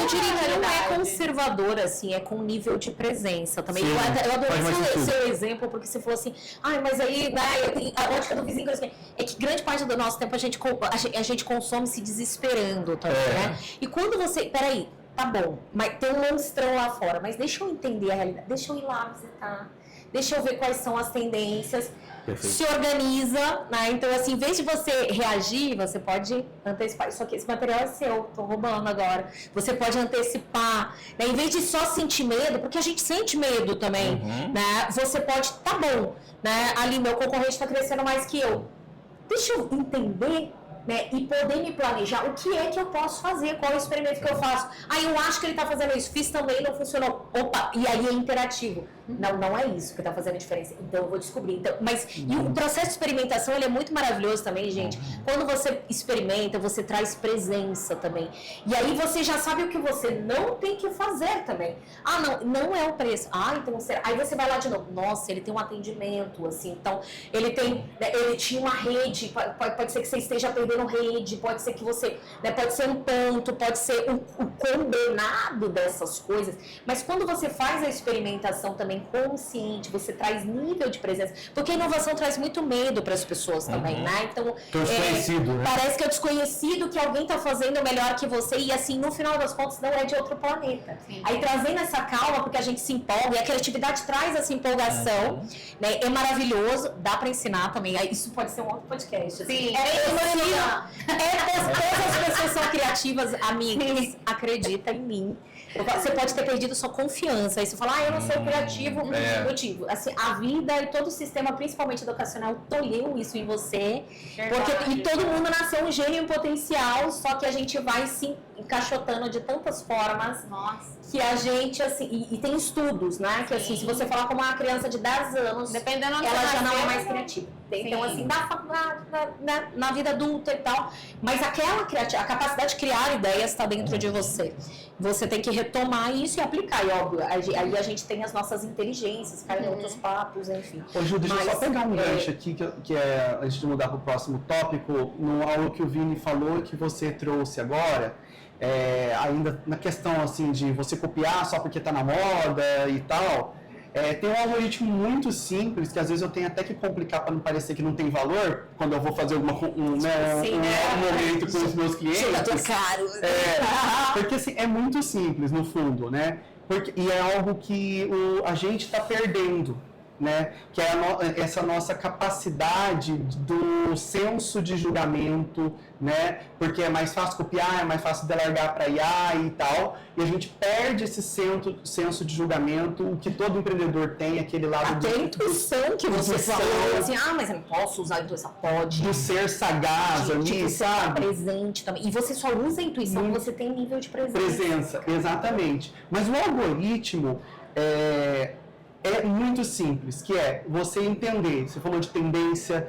diria que não é conservador, assim, é com nível de presença também. Sim, eu adorei seu exemplo, porque você falou assim, mas aí a ótica do vizinho, é que grande parte do nosso tempo a gente consome se desesperando também, né? E quando você, peraí, tá bom, mas tem um monstrão lá fora, mas deixa eu entender a realidade, deixa eu ir lá visitar, deixa eu ver quais são as tendências. Perfeito. Se organiza, né? Então, assim, em vez de você reagir, você pode antecipar. Isso aqui, esse material é seu, tô roubando agora. Você pode antecipar, né? Em vez de só sentir medo, porque a gente sente medo também, né? Você pode, tá bom, né? Ali, meu concorrente está crescendo mais que eu. Deixa eu entender, né, e poder me planejar o que é que eu posso fazer, qual é o experimento que eu faço. Eu acho que ele está fazendo isso, fiz também, não funcionou. Opa, e aí é interativo. Não é isso que está fazendo a diferença. Então eu vou descobrir. Então, e o processo de experimentação ele é muito maravilhoso também, gente. Quando você experimenta, você traz presença também. E aí você já sabe o que você não tem que fazer também. Não é o preço. Então será? Aí você vai lá de novo. Nossa, ele tem um atendimento, assim. Então, ele tinha uma rede. Pode ser que você esteja perdendo rede, pode ser que você, né, pode ser um ponto, pode ser o combinado dessas coisas. Mas quando você faz a experimentação também consciente, você traz nível de presença, porque a inovação traz muito medo para as pessoas também, né? Então, desconhecido, né? Parece que é desconhecido, que alguém está fazendo melhor que você e assim, no final das contas, não é de outro planeta. Sim. Aí trazendo essa calma, porque a gente se empolga, e a criatividade traz essa empolgação, né? É maravilhoso, dá para ensinar também. Aí, isso pode ser um outro podcast. Assim. Sim. Todas as pessoas são criativas, amigas, acredita em mim. Você pode ter perdido sua confiança. Aí você fala, eu não sou criativo. Eu digo, assim, a vida e todo o sistema, principalmente educacional, tolheu isso em você. E todo mundo nasceu um gênio em potencial, só que a gente vai se encaixotando de tantas formas. Nossa. Que a gente, assim, e tem estudos, né? Que assim, se você falar com uma criança de 10 anos, dependendo ela já não é mais criativa. Então, assim, na vida adulta e tal. Mas a capacidade de criar ideias está dentro de você. Você tem que retomar isso e aplicar. E óbvio, aí a gente tem as nossas inteligências, cai em outros papos, enfim. Ô, Ju, deixa eu só pegar um gancho aqui, que é, antes de mudar para o próximo tópico, algo que o Vini falou e que você trouxe agora. Ainda na questão assim de você copiar só porque está na moda e tal, Tem um algoritmo muito simples, que às vezes eu tenho até que complicar para não parecer que não tem valor, quando eu vou fazer um momento com os meus clientes. Caro. Porque assim, é muito simples, no fundo, né? E é algo que a gente está perdendo, né? Que é essa nossa capacidade do senso de julgamento, né? Porque é mais fácil copiar, é mais fácil delargar para IA e tal, e a gente perde esse senso de julgamento, o que todo empreendedor tem, aquele lado até a intuição que você falou, assim, mas eu não posso usar a intuição, pode. Do ser sagaz ali, sabe? Presente também. E você só usa a intuição quando você tem nível de presença. Exatamente. Mas o algoritmo é muito simples, que é você entender, você falou de tendência,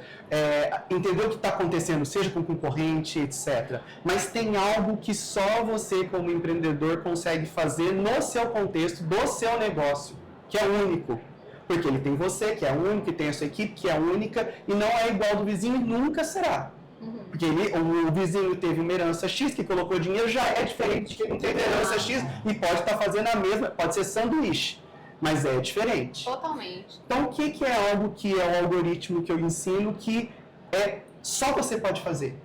entender o que está acontecendo, seja com concorrente, etc. Mas tem algo que só você, como empreendedor, consegue fazer no seu contexto, do seu negócio, que é único. Porque ele tem você, que é único, e tem a sua equipe, que é única, e não é igual do vizinho e nunca será. Porque o vizinho teve uma herança X, que colocou dinheiro, já é diferente de quem não teve herança X, e pode estar fazendo a mesma, pode ser sanduíche. Mas é diferente. Totalmente. Então, o que é algo que é o algoritmo que eu ensino que só você pode fazer?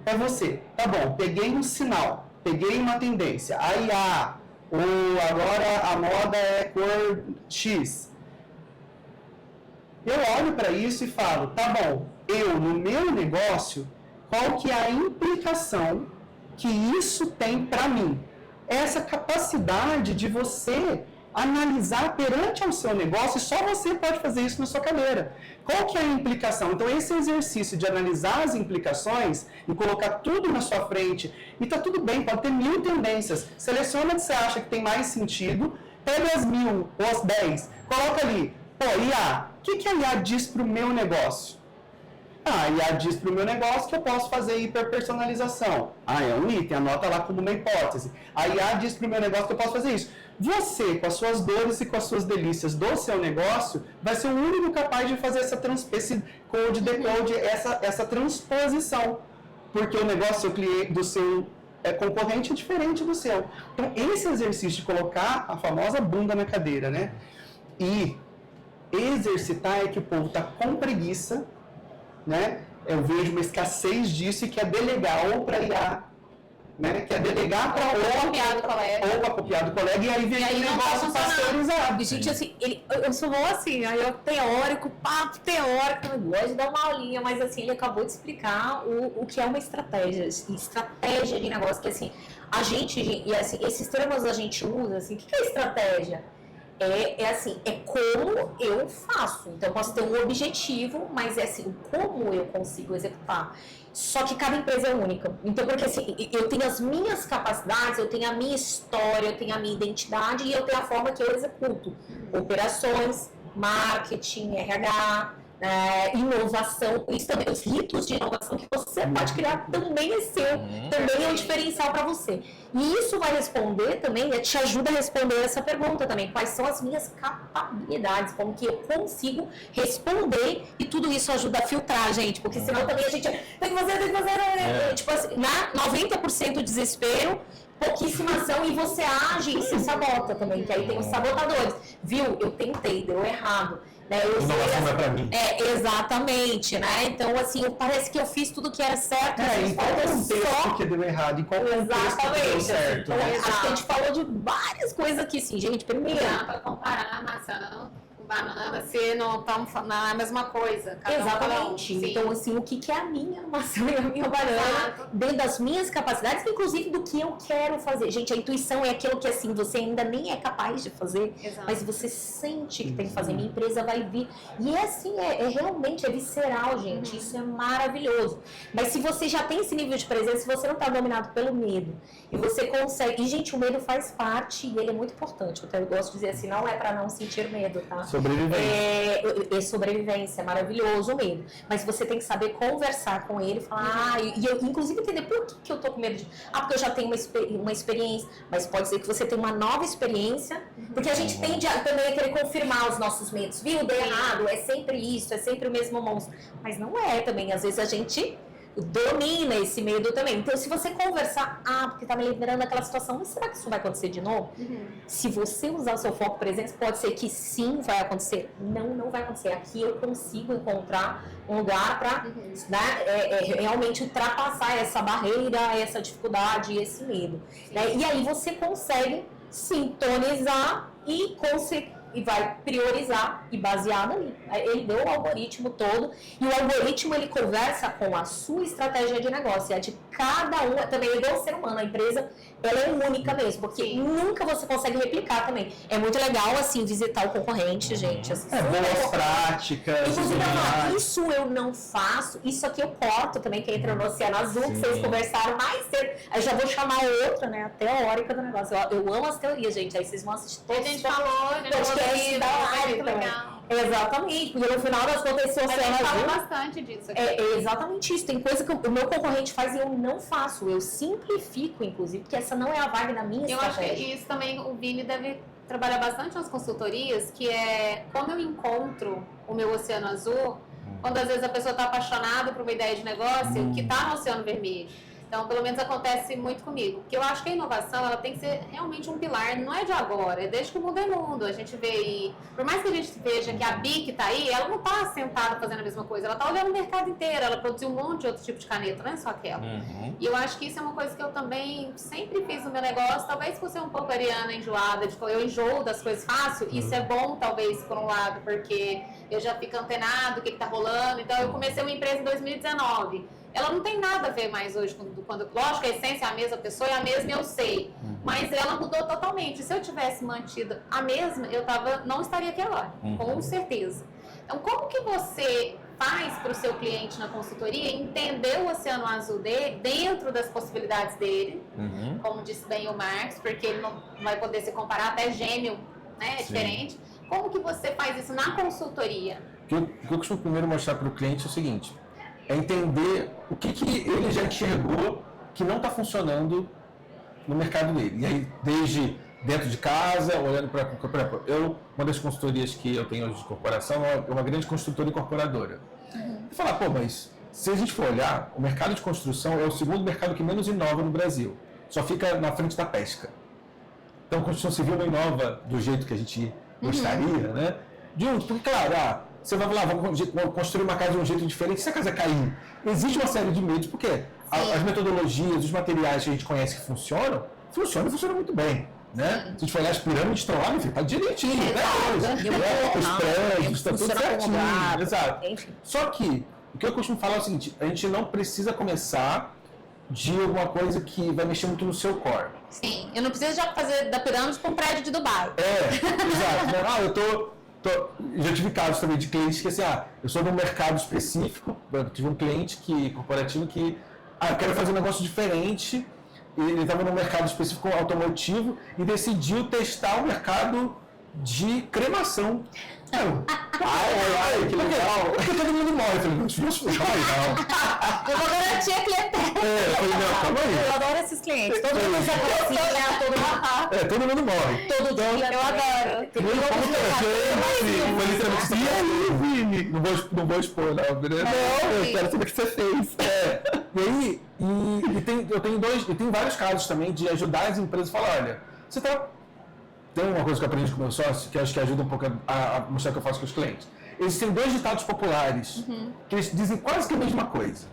É você. Tá bom, peguei um sinal, peguei uma tendência. A IA, ou agora a moda é cor X. Eu olho para isso e falo, tá bom, no meu negócio, qual que é a implicação que isso tem para mim? Essa capacidade de você analisar perante ao seu negócio, e só você pode fazer isso na sua cadeira. Qual que é a implicação? Então, esse exercício de analisar as implicações e colocar tudo na sua frente, e tá tudo bem, pode ter 1000 tendências. Seleciona o que você acha que tem mais sentido, pega as 1000 ou as 10, coloca ali, IA, o que a IA diz para o meu negócio? A IA diz para o meu negócio que eu posso fazer hiperpersonalização. É um item, anota lá como uma hipótese. A IA diz para o meu negócio que eu posso fazer isso. Você, com as suas dores e com as suas delícias do seu negócio, vai ser o único capaz de fazer esse code-decode, essa transposição. Porque o negócio do seu concorrente é diferente do seu. Então, esse exercício de colocar a famosa bunda na cadeira, né? E exercitar é que o povo está com preguiça, né? Eu vejo uma escassez disso e quer delegar ou para IA, né? Quer delegar para copiar do colega, e aí vem aquele negócio pasteurizado. Gente, assim, eu sou assim, aí eu papo teórico, eu gosto de dar uma aulinha, mas assim, ele acabou de explicar o que é uma estratégia de negócio, que assim, e assim, esses termos a gente usa, assim, o que é estratégia? É como eu faço. Então, eu posso ter um objetivo, mas é assim, como eu consigo executar. Só que cada empresa é única. Então, porque assim, eu tenho as minhas capacidades, eu tenho a minha história, eu tenho a minha identidade e eu tenho a forma que eu executo. Operações, marketing, RH, inovação, isso também, os ritos de inovação que você pode criar também é seu, também é um diferencial para você. E isso vai responder também, te ajuda a responder essa pergunta também, quais são as minhas capacidades, como que eu consigo responder, e tudo isso ajuda a filtrar, gente, porque senão também a gente tem que fazer, tipo assim, 90% desespero, pouquíssima ação, e você age e se sabota também, que aí tem os sabotadores. Viu? Eu tentei, deu errado. Inovação não é pra mim. Exatamente, né? Então, assim, parece que eu fiz tudo que era certo. Em qual contexto que deu errado, em qual contexto que deu certo. Então, acho que a gente falou de várias coisas aqui, assim, gente, primeiro... Dá pra comparar maçã com banana, se não estamos falando a mesma coisa. Exatamente. Então, assim, o que é a minha maçã e a minha banana, dentro das minhas capacidades, inclusive do que eu quero fazer. Gente, a intuição é aquilo que, assim, você ainda nem é capaz de fazer, mas você sente que tem que fazer. Minha empresa vai vir. E assim, realmente, é visceral, gente. Isso é maravilhoso. Mas se você já tem esse nível de presença, se você não está dominado pelo medo, e você consegue... E, gente, o medo faz parte, e ele é muito importante. Eu gosto de dizer assim, não é para não sentir medo, tá? Sobrevivência. Sobrevivência, é maravilhoso o medo. Mas você tem que saber conversar com ele, falar, e eu, inclusive, entender por que eu tô com medo de... porque eu já tenho uma experiência, mas pode ser que você tenha uma nova experiência, porque a gente tende também a querer confirmar os nossos medos. Viu? Deu errado, é sempre isso, é sempre o mesmo monstro. Mas não é também, às vezes a gente domina esse medo também. Então, se você conversar, porque tá me lembrando daquela situação, mas será que isso vai acontecer de novo? Se você usar o seu foco presença, pode ser que sim vai acontecer. Não vai acontecer. Aqui eu consigo encontrar um lugar para realmente ultrapassar essa barreira, essa dificuldade, esse medo. Né? E aí você consegue sintonizar e vai priorizar e baseado ali. Ele deu o algoritmo todo e o algoritmo ele conversa com a sua estratégia de negócio, é de cada um, também é igual ao ser humano, a empresa ela é única mesmo, porque nunca você consegue replicar também. É muito legal, assim, visitar o concorrente, gente. Assim, boas práticas. Inclusive, isso eu não faço, isso aqui eu corto também, que entra no Oceano Azul, que vocês conversaram mais cedo. Aí já vou chamar outra, né, a teórica do negócio. Eu amo as teorias, gente, aí vocês vão assistir todos. A gente falou, né? Podcast da live também. Exatamente, porque no final das contas esse Oceano Azul... fala bastante disso aqui. É exatamente isso, tem coisa que o meu concorrente faz e eu não faço, eu simplifico, inclusive, porque essa não é a vaga da minha estratégia. Eu acho que isso também o Vini deve trabalhar bastante nas consultorias, que é quando eu encontro o meu Oceano Azul, quando às vezes a pessoa está apaixonada por uma ideia de negócio que está no Oceano Vermelho. Então, pelo menos acontece muito comigo. Porque eu acho que a inovação, ela tem que ser realmente um pilar, não é de agora, é desde que o mundo é mundo. A gente vê aí, por mais que a gente veja que a BIC está aí, ela não está sentada fazendo a mesma coisa, ela está olhando o mercado inteiro, ela produziu um monte de outro tipo de caneta, não é só aquela. E eu acho que isso é uma coisa que eu também sempre fiz no meu negócio, talvez por ser um pouco ariana, enjoada, eu enjoo das coisas fácil, isso é bom talvez por um lado, porque eu já fico antenado, o que está rolando. Então, eu comecei uma empresa em 2019. Ela não tem nada a ver mais hoje quando lógico, a essência é a mesma, a pessoa é a mesma, eu sei. Mas ela mudou totalmente. Se eu tivesse mantido a mesma, não estaria aqui agora, com certeza. Então, como que você faz para o seu cliente na consultoria entender o Oceano Azul dele, dentro das possibilidades dele, como disse bem o Marcos, porque ele não vai poder se comparar, até gêmeo, né, é diferente. Como que você faz isso na consultoria? O que eu costumo primeiro mostrar para o cliente é o seguinte: é entender o que ele já enxergou que não está funcionando no mercado dele. E aí, desde dentro de casa, olhando para... Uma das consultorias que eu tenho hoje de corporação é uma grande construtora e incorporadora. E falar, mas se a gente for olhar, o mercado de construção é o segundo mercado que menos inova no Brasil. Só fica na frente da pesca. Então, a construção civil não inova do jeito que a gente gostaria, né? Porque, claro, você vai lá, vamos construir uma casa de um jeito diferente, se a casa cair, existe uma série de medos, porque as metodologias, os materiais que a gente conhece que funcionam muito bem. Né? Se a gente for olhar as pirâmides, estão lá, está direitinho, os prédios, está tudo certinho. Exato. Só que, o que eu costumo falar é o seguinte: a gente não precisa começar de alguma coisa que vai mexer muito no seu core. Sim, eu não preciso já fazer da pirâmide para um prédio de Dubai. Exato. Já tive casos também de clientes que assim, eu sou de um mercado específico, eu tive um cliente corporativo que, eu quero fazer um negócio diferente, e ele estava num mercado específico automotivo e decidiu testar o mercado de cremação. Que legal! Porque todo mundo morre. Eu falei, não. Eu vou garantir a clientela. Eu falei, não, calma aí. Eu adoro esses clientes. Todo mundo já conhece, né? Todo mundo morre. Todo dia. Eu adoro. Foi literalmente e aí, Vini? Não vou expor, não, beleza? Não, eu quero saber o que você fez. E aí, eu tenho vários casos também de ajudar as empresas a falar, olha, você tá... Tem uma coisa que eu aprendi com o meu sócio, que acho que ajuda um pouco a mostrar o que eu faço com os clientes. Existem dois ditados populares, que eles dizem quase que a mesma coisa.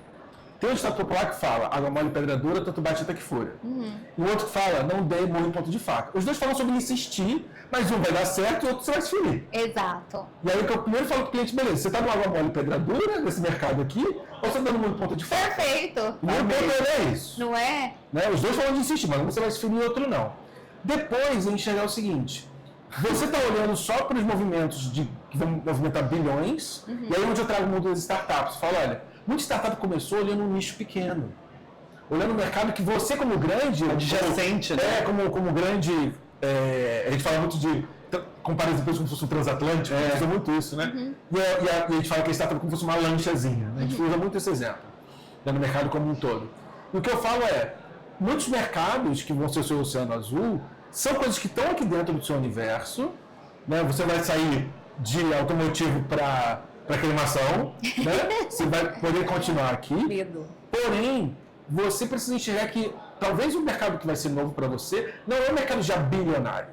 Tem um ditado popular que fala, água mole, pedra dura, tanto bate até que fura. E o outro que fala, não dê murro em ponto de faca. Os dois falam sobre insistir, mas um vai dar certo e o outro você vai se ferir. Exato. E aí eu primeiro falo pro cliente, beleza, você tá no água mole, pedra dura, nesse mercado aqui, ou você tá no murro em ponto de faca? Perfeito. O meu ponto é isso. Não é? Né? Os dois falam de insistir, mas um você vai se ferir e o outro não. Depois, eu enxergar o seguinte: você está olhando só para os movimentos que vão movimentar bilhões, e aí onde eu trago o mundo das startups, eu falo, olha, muita startup começou olhando um nicho pequeno, olhando um mercado que você como grande... Adjacente, né? Como grande... a gente fala muito de... Compara as empresas como se fosse um transatlântico, a gente usa muito isso, né? E a gente fala que a startup como se fosse uma lanchazinha, né? A gente usa muito esse exemplo, no mercado como um todo. E o que eu falo é, muitos mercados que vão ser o seu Oceano Azul são coisas que estão aqui dentro do seu universo, né? Você vai sair de automotivo para cremação, né? Você vai poder continuar aqui. Medo. Porém, você precisa enxergar que talvez o mercado que vai ser novo para você não é um mercado já bilionário.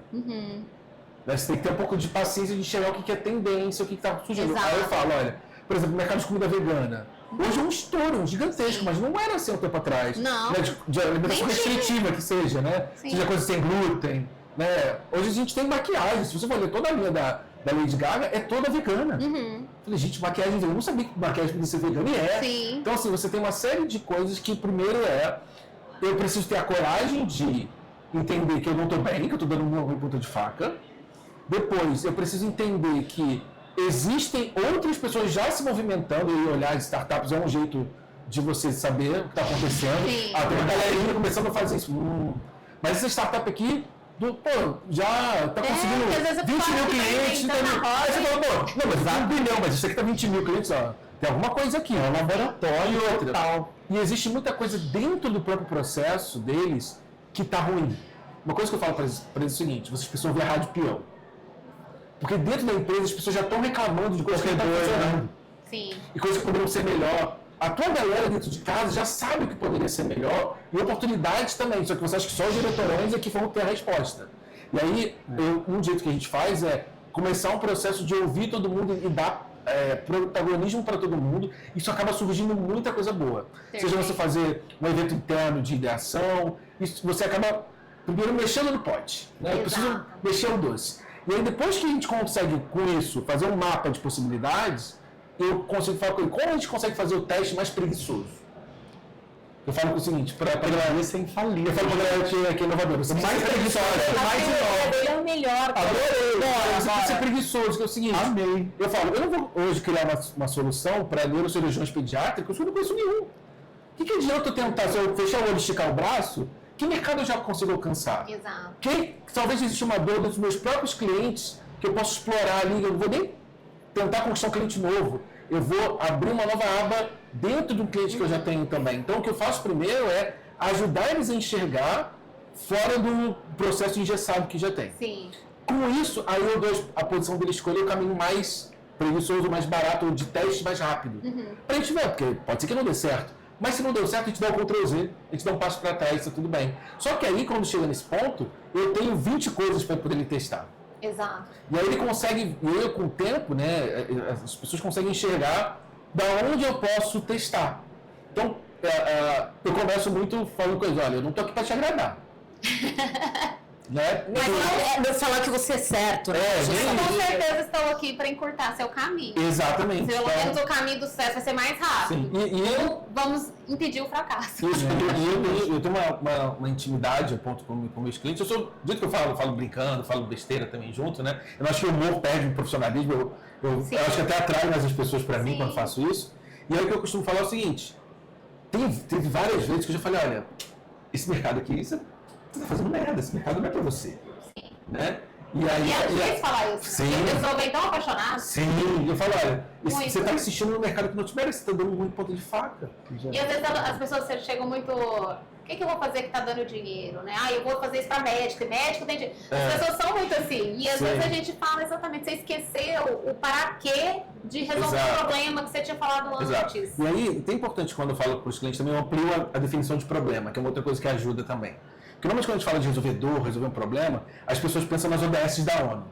Você tem que ter um pouco de paciência de enxergar o que é tendência, o que está surgindo. Exato. Aí eu falo, olha, por exemplo, o mercado de comida vegana. Hoje é um estouro, um gigantesco, mas não era assim um tempo atrás. Não. Né? De alimentação restritiva que seja, né? Sim. Seja coisa sem glúten. Né? Hoje a gente tem maquiagem. Se você for ler toda a linha da Lady Gaga, é toda vegana. Falei, gente, maquiagem vegana. Eu não sabia que maquiagem podia ser vegana e é. Sim. Então, assim, você tem uma série de coisas que, primeiro eu preciso ter a coragem de entender que eu não estou bem, que eu estou dando uma ponta de faca. Depois, eu preciso entender que existem outras pessoas já se movimentando e olhar startups é um jeito de você saber o que está acontecendo. Sim. Tem uma galerinha começando a fazer isso. Mas essa startup aqui, já está conseguindo às vezes 20 mil clientes. tá na roda. Aí você fala, não, mas dá 1 bilhão, mas isso aqui está 20 mil clientes, ó. Tem alguma coisa aqui, é um laboratório e outra. Total. E existe muita coisa dentro do próprio processo deles que está ruim. Uma coisa que eu falo para eles é o seguinte, vocês precisam ver a rádio peão. Porque dentro da empresa as pessoas já estão reclamando de coisas que não estão funcionando. Sim. E coisas que poderiam ser melhor. A tua galera dentro de casa já sabe o que poderia ser melhor e oportunidades também. Só que você acha que só os diretorões é que vão ter a resposta. E aí, um jeito que a gente faz é começar um processo de ouvir todo mundo e dar protagonismo para todo mundo. Isso acaba surgindo muita coisa boa. Perfeito. Seja você fazer um evento interno de ideação, isso você acaba primeiro mexendo no pote. Né? Eu preciso mexer o doce. E aí, depois que a gente consegue, com isso, fazer um mapa de possibilidades, eu consigo falar com ele, como a gente consegue fazer o teste mais preguiçoso? Eu falo com o seguinte, para a galera, isso é infalível. Eu falo para a galera que é inovadora, você mais preguiçoso, mais inova. Ele é o melhor. Adorei! Você precisa ser preguiçoso, que é o seguinte. Amei. Eu falo, eu não vou hoje criar uma solução para neurocirurgiões pediátricos, eu não conheço nenhum. O que adianta eu tentar, se eu fechar o olho e esticar o braço, que mercado eu já consigo alcançar? Exato. Talvez exista uma dor dos meus próprios clientes que eu posso explorar ali, eu não vou nem tentar conquistar um cliente novo. Eu vou abrir uma nova aba dentro do cliente que eu já tenho também. Então, o que eu faço primeiro é ajudar eles a enxergar fora do processo engessado que já tem. Sim. Com isso, aí eu dou a posição dele escolher o caminho mais preguiçoso, mais barato, de teste mais rápido. Pra gente ver, porque pode ser que não dê certo. Mas se não deu certo, a gente dá o Ctrl Z, a gente dá um passo para trás, tá tudo bem. Só que aí, quando chega nesse ponto, eu tenho 20 coisas para poder ele testar. Exato. E aí ele consegue, com o tempo, né, as pessoas conseguem enxergar da onde eu posso testar. Então, eu começo muito falando com eles, olha, eu não tô aqui para te agradar. Né? Mas não é falar que você é certo, né? Com certeza estou aqui para encurtar seu caminho. Exatamente. Pelo menos o caminho do sucesso vai ser mais rápido. Sim. Então, vamos impedir o fracasso. Isso, eu tenho uma intimidade, um ponto com meus clientes. Eu sou, do jeito que eu falo brincando, falo besteira também junto, né? Eu acho que o humor perde o profissionalismo. Eu acho que até atrai mais as pessoas para mim quando faço isso. E aí o que eu costumo falar é o seguinte: teve várias vezes que eu já falei, olha, esse mercado aqui, você tá fazendo merda, esse mercado não é para você. Sim. Né? E aí, é difícil falar isso. Sim. Porque a pessoa vem tão apaixonada. Sim, eu falo, olha, Muito. você está insistindo no mercado que não te merece, você está dando muito ponto de faca. E às vezes as pessoas chegam muito. O que eu vou fazer que tá dando dinheiro, né? Eu vou fazer isso pra médico, e médico tem dinheiro. As pessoas são muito assim. E às vezes a gente fala exatamente, você esqueceu o para quê de resolver o problema que você tinha falado antes. E aí, é importante quando eu falo para os clientes também, eu amplio a definição de problema, que é uma outra coisa que ajuda também. Porque normalmente quando a gente fala de resolver um problema, as pessoas pensam nas ODS da ONU.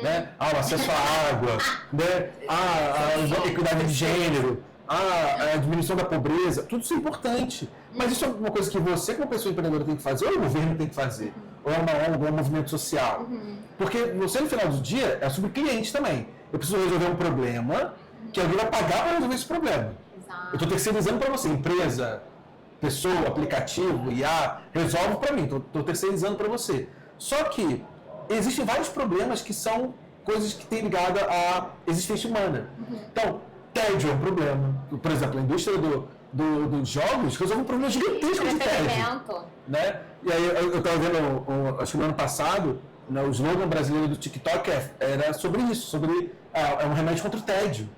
Né? O acesso à água, né? A equidade de gênero, a diminuição da pobreza, tudo isso é importante. Mas isso é uma coisa que você, como pessoa empreendedora, tem que fazer, ou o governo tem que fazer, ou é uma ONG, ou é um movimento social. Porque você, no final do dia, é sobre cliente também. Eu preciso resolver um problema que alguém vai pagar para resolver esse problema. Exato. Eu estou terceirizando para você, empresa, pessoa, aplicativo, IA, resolve para mim, estou terceirizando para você. Só que existem vários problemas que são coisas que têm ligado à existência humana. Então, tédio é um problema. Por exemplo, a indústria dos jogos resolve um problema gigantesco de tédio. Né? E aí eu estava vendo, acho que no ano passado, né, o slogan brasileiro do TikTok era sobre isso, sobre um remédio contra o tédio.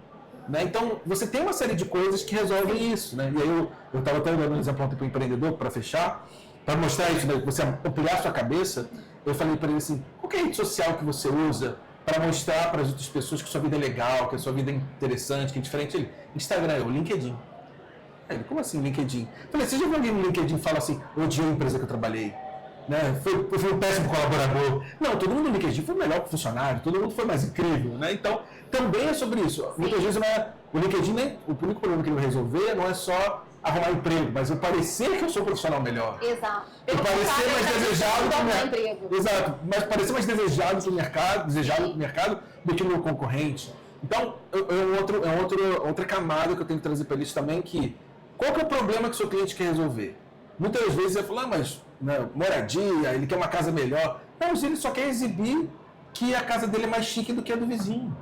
Né? Então, você tem uma série de coisas que resolvem isso. Né? E aí eu estava até dando um exemplo ontem para o empreendedor, para fechar, para mostrar isso, né? Você ampliar a sua cabeça. Eu falei para ele assim, qual que é a rede social que você usa para mostrar para as outras pessoas que sua vida é legal, que a sua vida é interessante, que é diferente? Ele, Instagram, o LinkedIn. Ele, como assim LinkedIn? Eu falei, você já viu alguém no LinkedIn que fala assim, odiei a empresa que eu trabalhei? Né? Foi um péssimo colaborador. Não, todo mundo no LinkedIn foi melhor que o funcionário, todo mundo foi mais incrível, né? Então, também é sobre isso. Sim. Muitas vezes o LinkedIn, o único problema que ele vai resolver não é só arrumar emprego, mas eu parecer que eu sou um profissional melhor. Exato. Eu parecer mais desejado do Exato, mas parecer mais desejado do mercado do que o meu concorrente. Então, outra camada que eu tenho que trazer para eles também, que qual que é o problema que o seu cliente quer resolver? Muitas vezes ele fala, mas moradia, ele quer uma casa melhor. Não, mas ele só quer exibir que a casa dele é mais chique do que a do vizinho.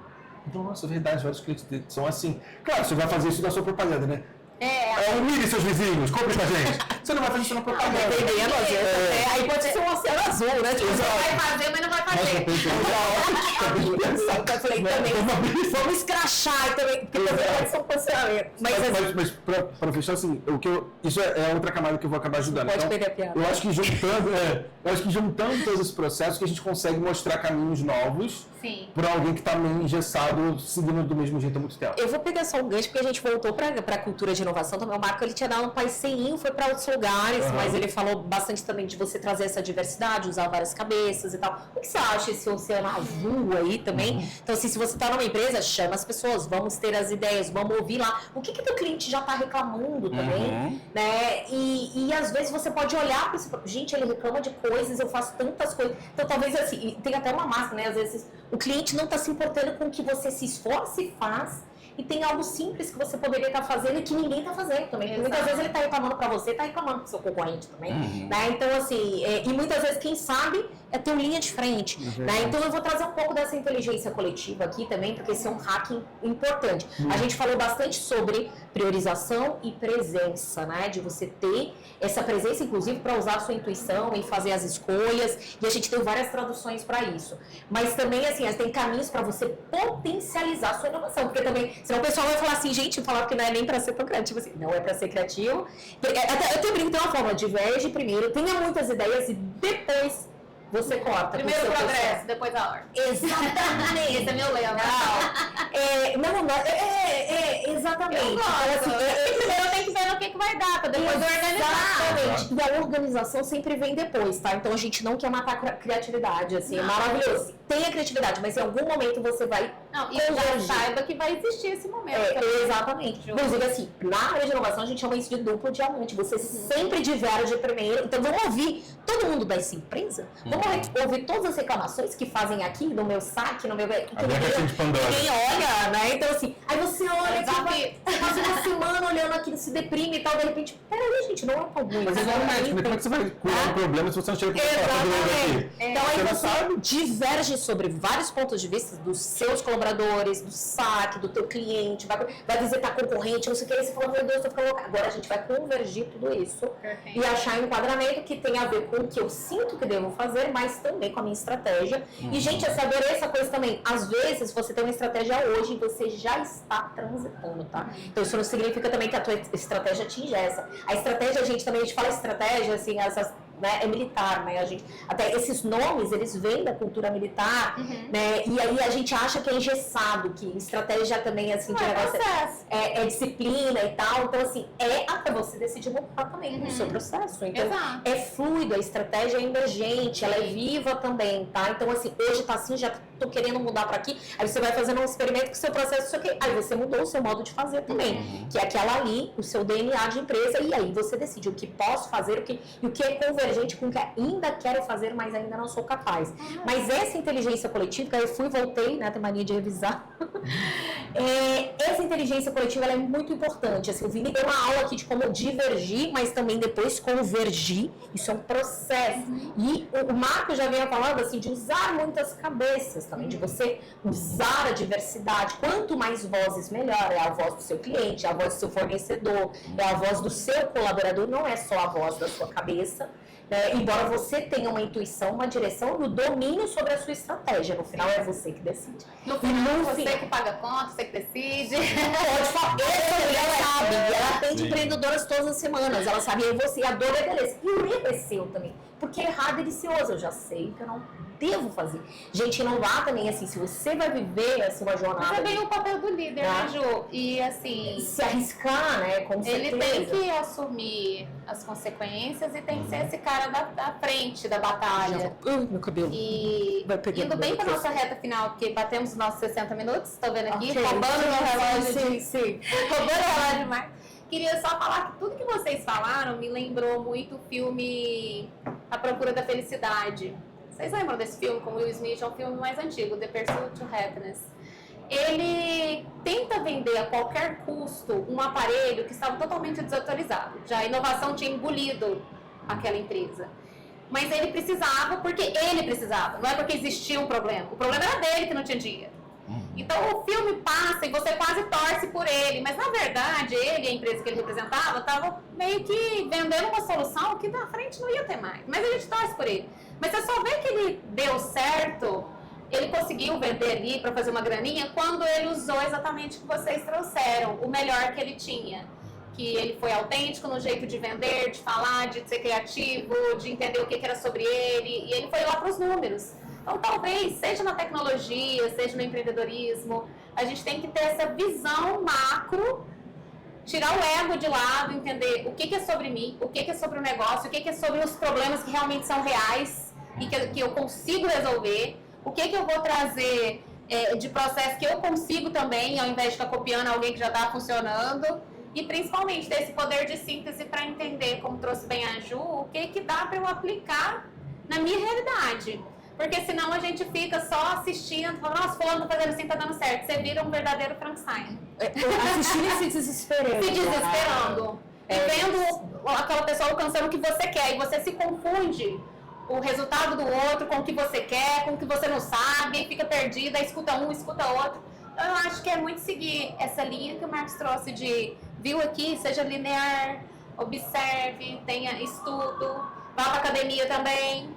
Então, nossa, é verdade, vários clientes são assim. Claro, você vai fazer isso na sua propaganda, né? Humilhe seus vizinhos, compre com a gente. Você não vai fazer isso na propaganda. Aí pode ser um oceano azul, né? Tipo, você vai fazer, mas não vai fazer. Eu falei também, vamos escrachar também, porque também pode ser um posicionamento. Mas para fechar, assim, isso é outra camada que eu vou acabar ajudando. Pode perder a piada. Eu acho que juntando todos esses processos que a gente consegue mostrar caminhos novos para alguém que está meio engessado, seguindo do mesmo jeito há muito tempo. Eu vou pegar só um gancho, porque a gente voltou para a cultura de inovação também. O Marco, ele tinha dado um passeio, foi para outros lugares, mas ele falou bastante também de você trazer essa diversidade, usar várias cabeças e tal. O que você acha esse oceano azul aí também? Então, assim, se você está numa empresa, chama as pessoas, vamos ter as ideias, vamos ouvir lá. O que o cliente já está reclamando também, né? E às vezes você pode olhar para esse... Gente, ele reclama de coisas, eu faço tantas coisas. Então, talvez assim, tem até uma máxima, né? Às vezes o cliente não está se importando com o que você se esforça e faz, e tem algo simples que você poderia estar fazendo e que ninguém está fazendo também. Porque muitas vezes ele está reclamando para você, está reclamando para o seu concorrente também. Né? Então, assim, e muitas vezes quem sabe é ter uma linha de frente. Né? Então, eu vou trazer um pouco dessa inteligência coletiva aqui também, porque esse é um hacking importante. A gente falou bastante sobre priorização e presença, né? De você ter essa presença, inclusive, para usar a sua intuição e fazer as escolhas. E a gente tem várias traduções para isso. Mas também, assim, tem caminhos para você potencializar a sua inovação. Porque também, senão o pessoal vai falar assim, gente, falar que não é nem para ser tão criativo assim. Não é para ser criativo. Eu tenho brinco, tem uma forma, diverge primeiro, tenha muitas ideias e depois você corta. Primeiro o progresso, depois a ordem. Exatamente. Esse é meu lema. Exatamente. Eu gosto. Primeiro eu tenho que ver no que vai dar, pra depois organizar. Exatamente. E a organização sempre vem depois, tá? Então a gente não quer matar a criatividade, assim, é maravilhoso. Tem a criatividade, mas em algum momento você vai... Não, e já saiba que vai existir esse momento. Exatamente. Inclusive, assim, na área de inovação a gente chama isso de duplo diamante. Você sempre diverge primeiro. Então vamos ouvir todo mundo dessa empresa? Vamos ouvir todas as reclamações que fazem aqui no meu saque, no meu... Ninguém olha, né? Então, assim, aí você olha aqui, passa uma semana olhando aquilo, se deprime e tal, de repente, peraí, gente, não é tão ruim. Mas exatamente, como é que você vai cuidar do problema se você não chega com aqui? Então aí você diverge sobre vários pontos de vista dos seus colaboradores, do saque, do teu cliente, vai visitar concorrente, não sei o que, aí você fala, meu Deus, tô ficando louca. Agora a gente vai convergir tudo isso e achar um enquadramento que tem a ver com o que eu sinto que devo fazer, mas também com a minha estratégia. E, gente, é saber essa coisa também. Às vezes, você tem uma estratégia hoje e você já está transitando, tá? Então, isso não significa também que a tua estratégia atinge essa. A estratégia, a gente fala estratégia, assim, essas... Né, é militar, né? Até esses nomes, eles vêm da cultura militar, né? E aí a gente acha que é engessado, que estratégia também, assim, de negócio é disciplina e tal. Então, assim, até você decidir montar também o seu processo. Então, é fluido, a estratégia é emergente, ela é viva também, tá? Então, assim, hoje tá assim, já tô querendo mudar para aqui, aí você vai fazendo um experimento com o seu processo, isso aqui, aí você mudou o seu modo de fazer também, que é aquela ali, o seu DNA de empresa, e aí você decide o que posso fazer, e o que é convergente com o que ainda quero fazer, mas ainda não sou capaz. Mas essa inteligência coletiva, eu fui e voltei, né, tem mania de revisar, essa inteligência coletiva, ela é muito importante, assim, o Vini deu uma aula aqui de como divergir, mas também depois convergir, isso é um processo, e o Marco já vinha falando, assim, de usar muitas cabeças, também, de você usar a diversidade. Quanto mais vozes, melhor. É a voz do seu cliente, é a voz do seu fornecedor, é a voz do seu colaborador, não é só a voz da sua cabeça. Embora você tenha uma intuição, uma direção, o domínio sobre a sua estratégia. No final é você que decide. No final é você que paga conta, você que decide. Pode falar, ela sabe, ela atende empreendedoras todas as semanas, ela sabe, e você, a dor é beleza. E o erro é seu também, porque errar é delicioso, eu já sei que eu não devo fazer. Gente, inovar também, assim, se você vai viver a sua jornada... Mas é bem o papel do líder, né, Ju? E, assim... Se arriscar, né, com certeza. Ele tem que assumir as consequências e tem que ser esse cara da frente da batalha. Meu cabelo. E indo bem para nossa reta final, porque batemos os nossos 60 minutos, estou vendo aqui, Okay. roubando o relógio Sim. roubando o relógio de Marcos. Queria só falar que tudo que vocês falaram me lembrou muito o filme A Procura da Felicidade. Vocês lembram desse filme com Will Smith? É um filme mais antigo, The Pursuit to Happiness. Ele tenta vender a qualquer custo um aparelho que estava totalmente desatualizado. Já a inovação tinha engolido aquela empresa. Mas ele precisava porque ele precisava, não é porque existia um problema. O problema era dele que não tinha dinheiro. Então o filme passa e você quase torce por ele, mas na verdade ele e a empresa que ele representava estavam meio que vendendo uma solução que na frente não ia ter mais. Mas a gente torce por ele. Mas você só vê que ele deu certo, ele conseguiu vender ali para fazer uma graninha quando ele usou exatamente o que vocês trouxeram, o melhor que ele tinha. Que ele foi autêntico no jeito de vender, de falar, de ser criativo, de entender o que era sobre ele, e ele foi lá para os números. Então, talvez, seja na tecnologia, seja no empreendedorismo, a gente tem que ter essa visão macro, tirar o ego de lado, entender o que é sobre mim, o que é sobre o negócio, o que é sobre os problemas que realmente são reais e que eu consigo resolver, o que eu vou trazer de processo que eu consigo também, ao invés de ficar copiando alguém que já está funcionando. E principalmente ter esse poder de síntese para entender, como trouxe bem a Ju, o que dá para eu aplicar na minha realidade. Porque senão a gente fica só assistindo, falando, nossa, fulano tá fazendo assim, tá dando certo. Você vira um verdadeiro Frankenstein. Assistindo e se desesperando. Se desesperando. E vendo aquela pessoa alcançando o que você quer. E você se confunde o resultado do outro com o que você quer, com o que você não sabe, fica perdida, escuta um, escuta outro. Então eu acho que é muito seguir essa linha que o Marcos trouxe de viu aqui, seja linear, observe, tenha estudo, vá para academia também,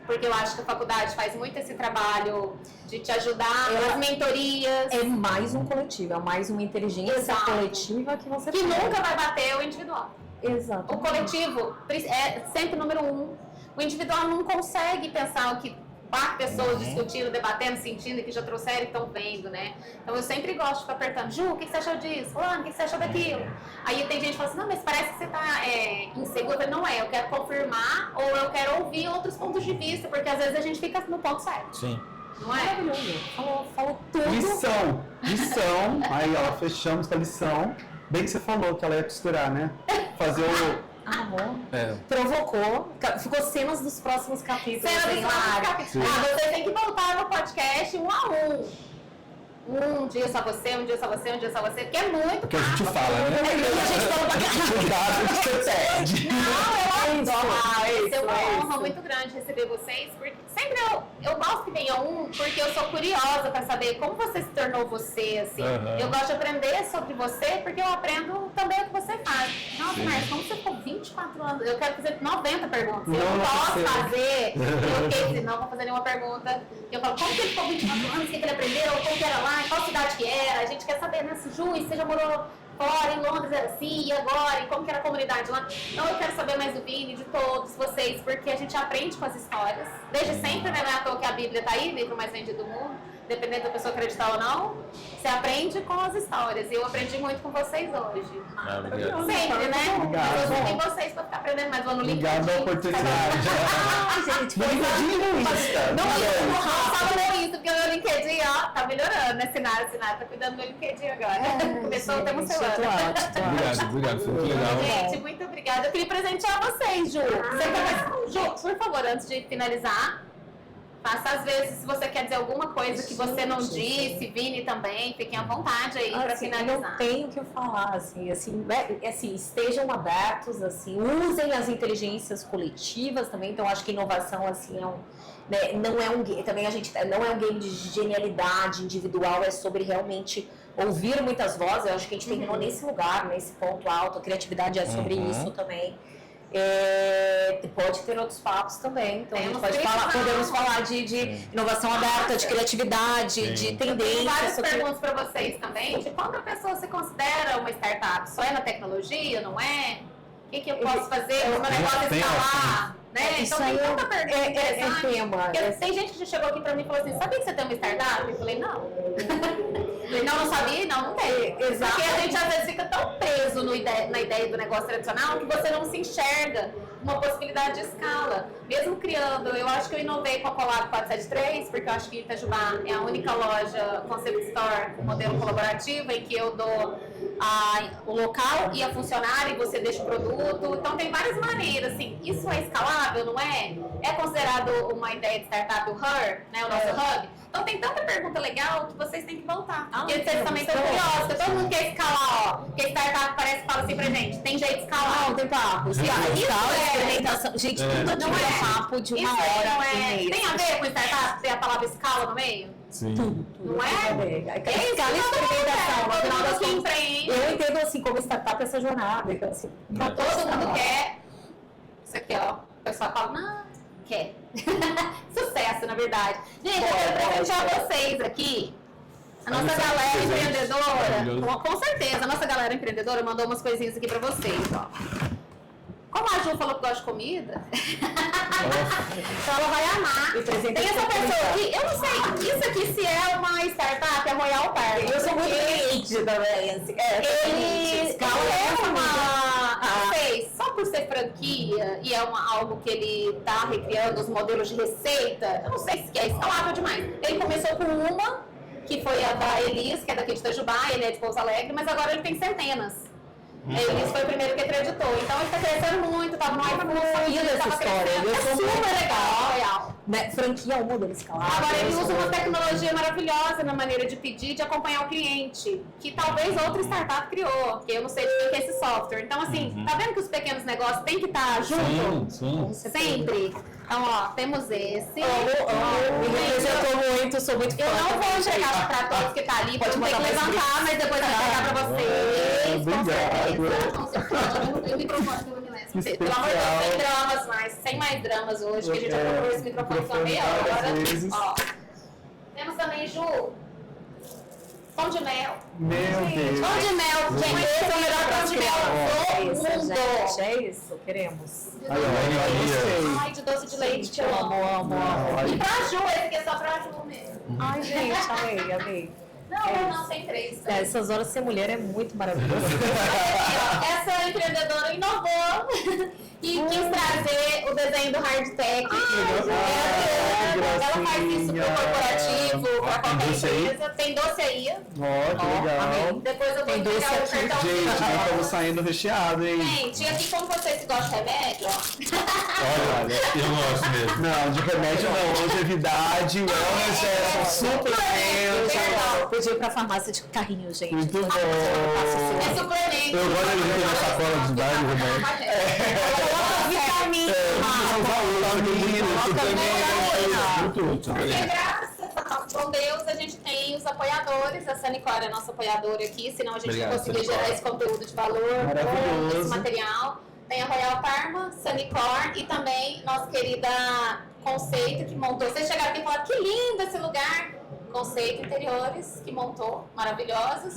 porque eu acho que a faculdade faz muito esse trabalho de te ajudar, as mentorias. É mais um coletivo, é mais uma inteligência coletiva que você que nunca vai bater o individual. Exato. O coletivo é sempre o número 1. O individual não consegue pensar o que 4 pessoas discutindo, debatendo, sentindo e que já trouxeram e estão vendo, né? Então eu sempre gosto de ficar apertando, Ju, o que você achou disso? Fulano, o que você achou daquilo? Aí tem gente que fala assim, não, mas parece que você está insegura. Não é, eu quero confirmar ou eu quero ouvir outros pontos de vista, porque às vezes a gente fica no ponto certo. Sim. Não é? Maravilhoso. Falou tudo. Lição. Aí, ó, fechamos com a lição. Bem que você falou que ela ia costurar, né? Fazer o... Amor. Provocou. Ficou cenas dos próximos capítulos. Cenas dos próximos capítulos. Você tem que voltar no podcast 1 a 1. Um dia só você, um dia só você, um dia só você, porque é muito Que a gente fala, né? Cuidado que você perde. É uma honra muito grande receber vocês, porque sempre eu gosto que venha porque eu sou curiosa para saber como você se tornou você, assim. Eu gosto de aprender sobre você, porque eu aprendo também o que você faz. Nossa, Marcos, como você ficou 24 anos? Eu quero fazer 90 perguntas. Eu não posso fazer. Eu fiquei não vou fazer nenhuma pergunta. Eu falo, como que ele ficou 24 anos? O que ele aprendeu? Como que era lá? Em qual cidade que era? A gente quer saber, né? Se Ju, você já morou fora, em Londres era assim, e agora? E como que era a comunidade lá? Então eu quero saber mais do Vini, de todos vocês, porque a gente aprende com as histórias. Desde sempre, né? Não é à toa que a Bíblia tá aí, livro mais vendido do mundo. Dependendo da pessoa acreditar ou não, você aprende com as histórias. E eu aprendi muito com vocês hoje. Obrigado. Sempre, né? Obrigado. Eu sou com vocês pra ficar aprendendo mais. Vou no LinkedIn. Obrigado pela oportunidade. Ai, gente, No LinkedIn não Insta. Não fala no Insta, porque o meu LinkedIn, ó, tá melhorando, né? Sinara tá cuidando do meu LinkedIn agora. Começou o tema celular. Obrigado, foi muito legal. Gente, muito obrigada. Eu queria presentear vocês, Ju. Ju, por favor, antes de finalizar, faça às vezes, se você quer dizer alguma coisa que você não disse, Vini também, fiquem à vontade aí para finalizar. Não tenho o que eu falar, assim, estejam abertos, assim, usem as inteligências coletivas também, então acho que inovação, assim, não é um game de genialidade individual, é sobre realmente ouvir muitas vozes. Eu acho que a gente terminou nesse lugar, nesse ponto alto, a criatividade é sobre isso também. pode ter outros papos também. Então, a gente pode podemos falar de inovação aberta, de criatividade, de tendência. Tem várias perguntas para vocês também. De quando a pessoa se considera uma startup? Só é na tecnologia, não é? O que eu posso fazer para o meu negócio escalar? Né? Isso então aí tem tanta pergunta interessante. tema. Tem gente que já chegou aqui pra mim e falou assim, sabia que você tem uma startup? Eu falei, não. Falei, não sabia? Não tem. Exato. Porque a gente às vezes fica tão preso na ideia do negócio tradicional que você não se enxerga uma possibilidade de escala. Mesmo criando, eu acho que eu inovei com a Colab 473, porque eu acho que Itajubá é a única loja Concept Store com modelo colaborativo em que eu dou o local e a funcionária e você deixa o produto. Então tem várias maneiras, assim, isso é escalável, não é? É considerado uma ideia de startup o HER, né, o nosso hub? Então tem tanta pergunta legal que vocês têm que voltar. Porque vocês também estão curiosos, porque todo mundo quer escalar, ó. Porque startup parece que fala assim pra gente, tem jeito de escalar. Não, tem papo. Experimentação. Gente, tudo não é papo de uma isso hora não é. e meia. Tem a ver com startup? Tem a palavra escala no meio? Sim. Tudo. Não é? Escala e experimentação. Todo mundo que empreende. Eu entendo assim como startup essa jornada. Então, assim, todo mundo quer. Isso aqui, ó. O pessoal fala, não, quer. Sucesso, na verdade. Gente, eu quero presentear vocês aqui. A nossa galera empreendedora, com certeza, a nossa galera empreendedora mandou umas coisinhas aqui pra vocês, ó. Como a Ju falou que gosta de comida, então ela vai amar. Tem essa pessoa aqui, eu não sei, isso aqui se é uma startup, é Royal Park. Eu sou muito cliente também, assim. Ele é uma... só por ser franquia e é algo que ele tá recriando os modelos de receita, eu não sei se é escalável demais. Ele começou com uma, que foi a da Elis, que é daqui de Itajubá, ele é de Pouso Alegre, mas agora ele tem centenas. Elis foi o primeiro que acreditou. Então ele está crescendo muito, tá no iFood, dessa história. É super legal, real. Franquia é um modelo escalável. Agora ele usa uma tecnologia maravilhosa na maneira de pedir e de acompanhar o cliente, que talvez outra startup criou, que eu não sei de quem que é esse software. Então assim, tá vendo que os pequenos negócios têm que estar junto? Sim. Sempre. Então, ó, temos esse. Me representou muito, sou muito fã. Eu não vou entregar para todos que tá ali, pode ter que levantar, mas depois eu vou entregar para vocês. Obrigado. O microfone que eu vou me lembrar. Pelo amor de Deus, sem dramas mais, sem mais dramas hoje, que a gente já comprou esse microfone por meia hora. Ó. Temos também, Ju, pão de mel. Meu Deus. Pão de mel, gente, esse é o melhor pão de mel do mundo. Gente, é isso, queremos. Ai, de doce de leite, que eu amo. Amo. E pra Ju, esse aqui é só pra Ju mesmo. Ai, gente, amei. Não, tem três. Essas horas ser mulher é muito maravilhoso. Essa empreendedora inovou e quis trazer o desenho do Hardtech. Ela faz isso pro corporativo, pra qualquer empresa. Tem doce aí. Ó, que legal. Depois eu vou entregar o cartão. Gente, nós estamos saindo recheado, hein? Gente, e aqui como vocês que gostam de remédio, ó. Olha, eu gosto mesmo. Não, de remédio não. Longevidade, wellness, suplementos. Podia ir pra farmácia de carrinho, gente. Muito bom. É suplemento. Eu gosto de ter na sacola de vários remédios. Vitamina. Muito útil. Porque graças com Deus a gente tem os apoiadores, a Sanicor é a nossa apoiadora aqui, senão a gente não conseguia gerar esse conteúdo de valor com esse material. Tem a Royal Parma, Sanicor e também nossa querida Conceito que montou. Vocês chegaram aqui e falaram que lindo esse lugar. Conceito Interiores que montou, maravilhosos.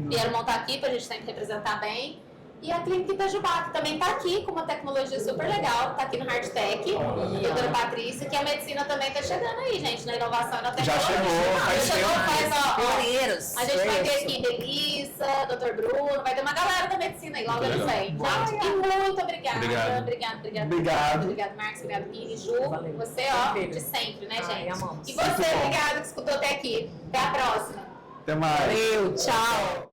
Vieram montar aqui pra gente sempre representar bem. E a Clínica Itajubá, que também está aqui com uma tecnologia super legal, está aqui no Hardtech, doutora Patrícia, que a medicina também está chegando aí, gente, na inovação e na tecnologia. Já chegou, faz tempo. A gente vai ter aqui Melissa, doutor Bruno, vai ter uma galera da medicina aí, logo eles vêm. Gente, e muito obrigada. Obrigado, Marcos, obrigado, Guilherme, Ju. Valeu. Você, ó, de sempre, né, gente? Amamos. E você, obrigado que escutou até aqui. Até a próxima. Até mais. Valeu, tchau.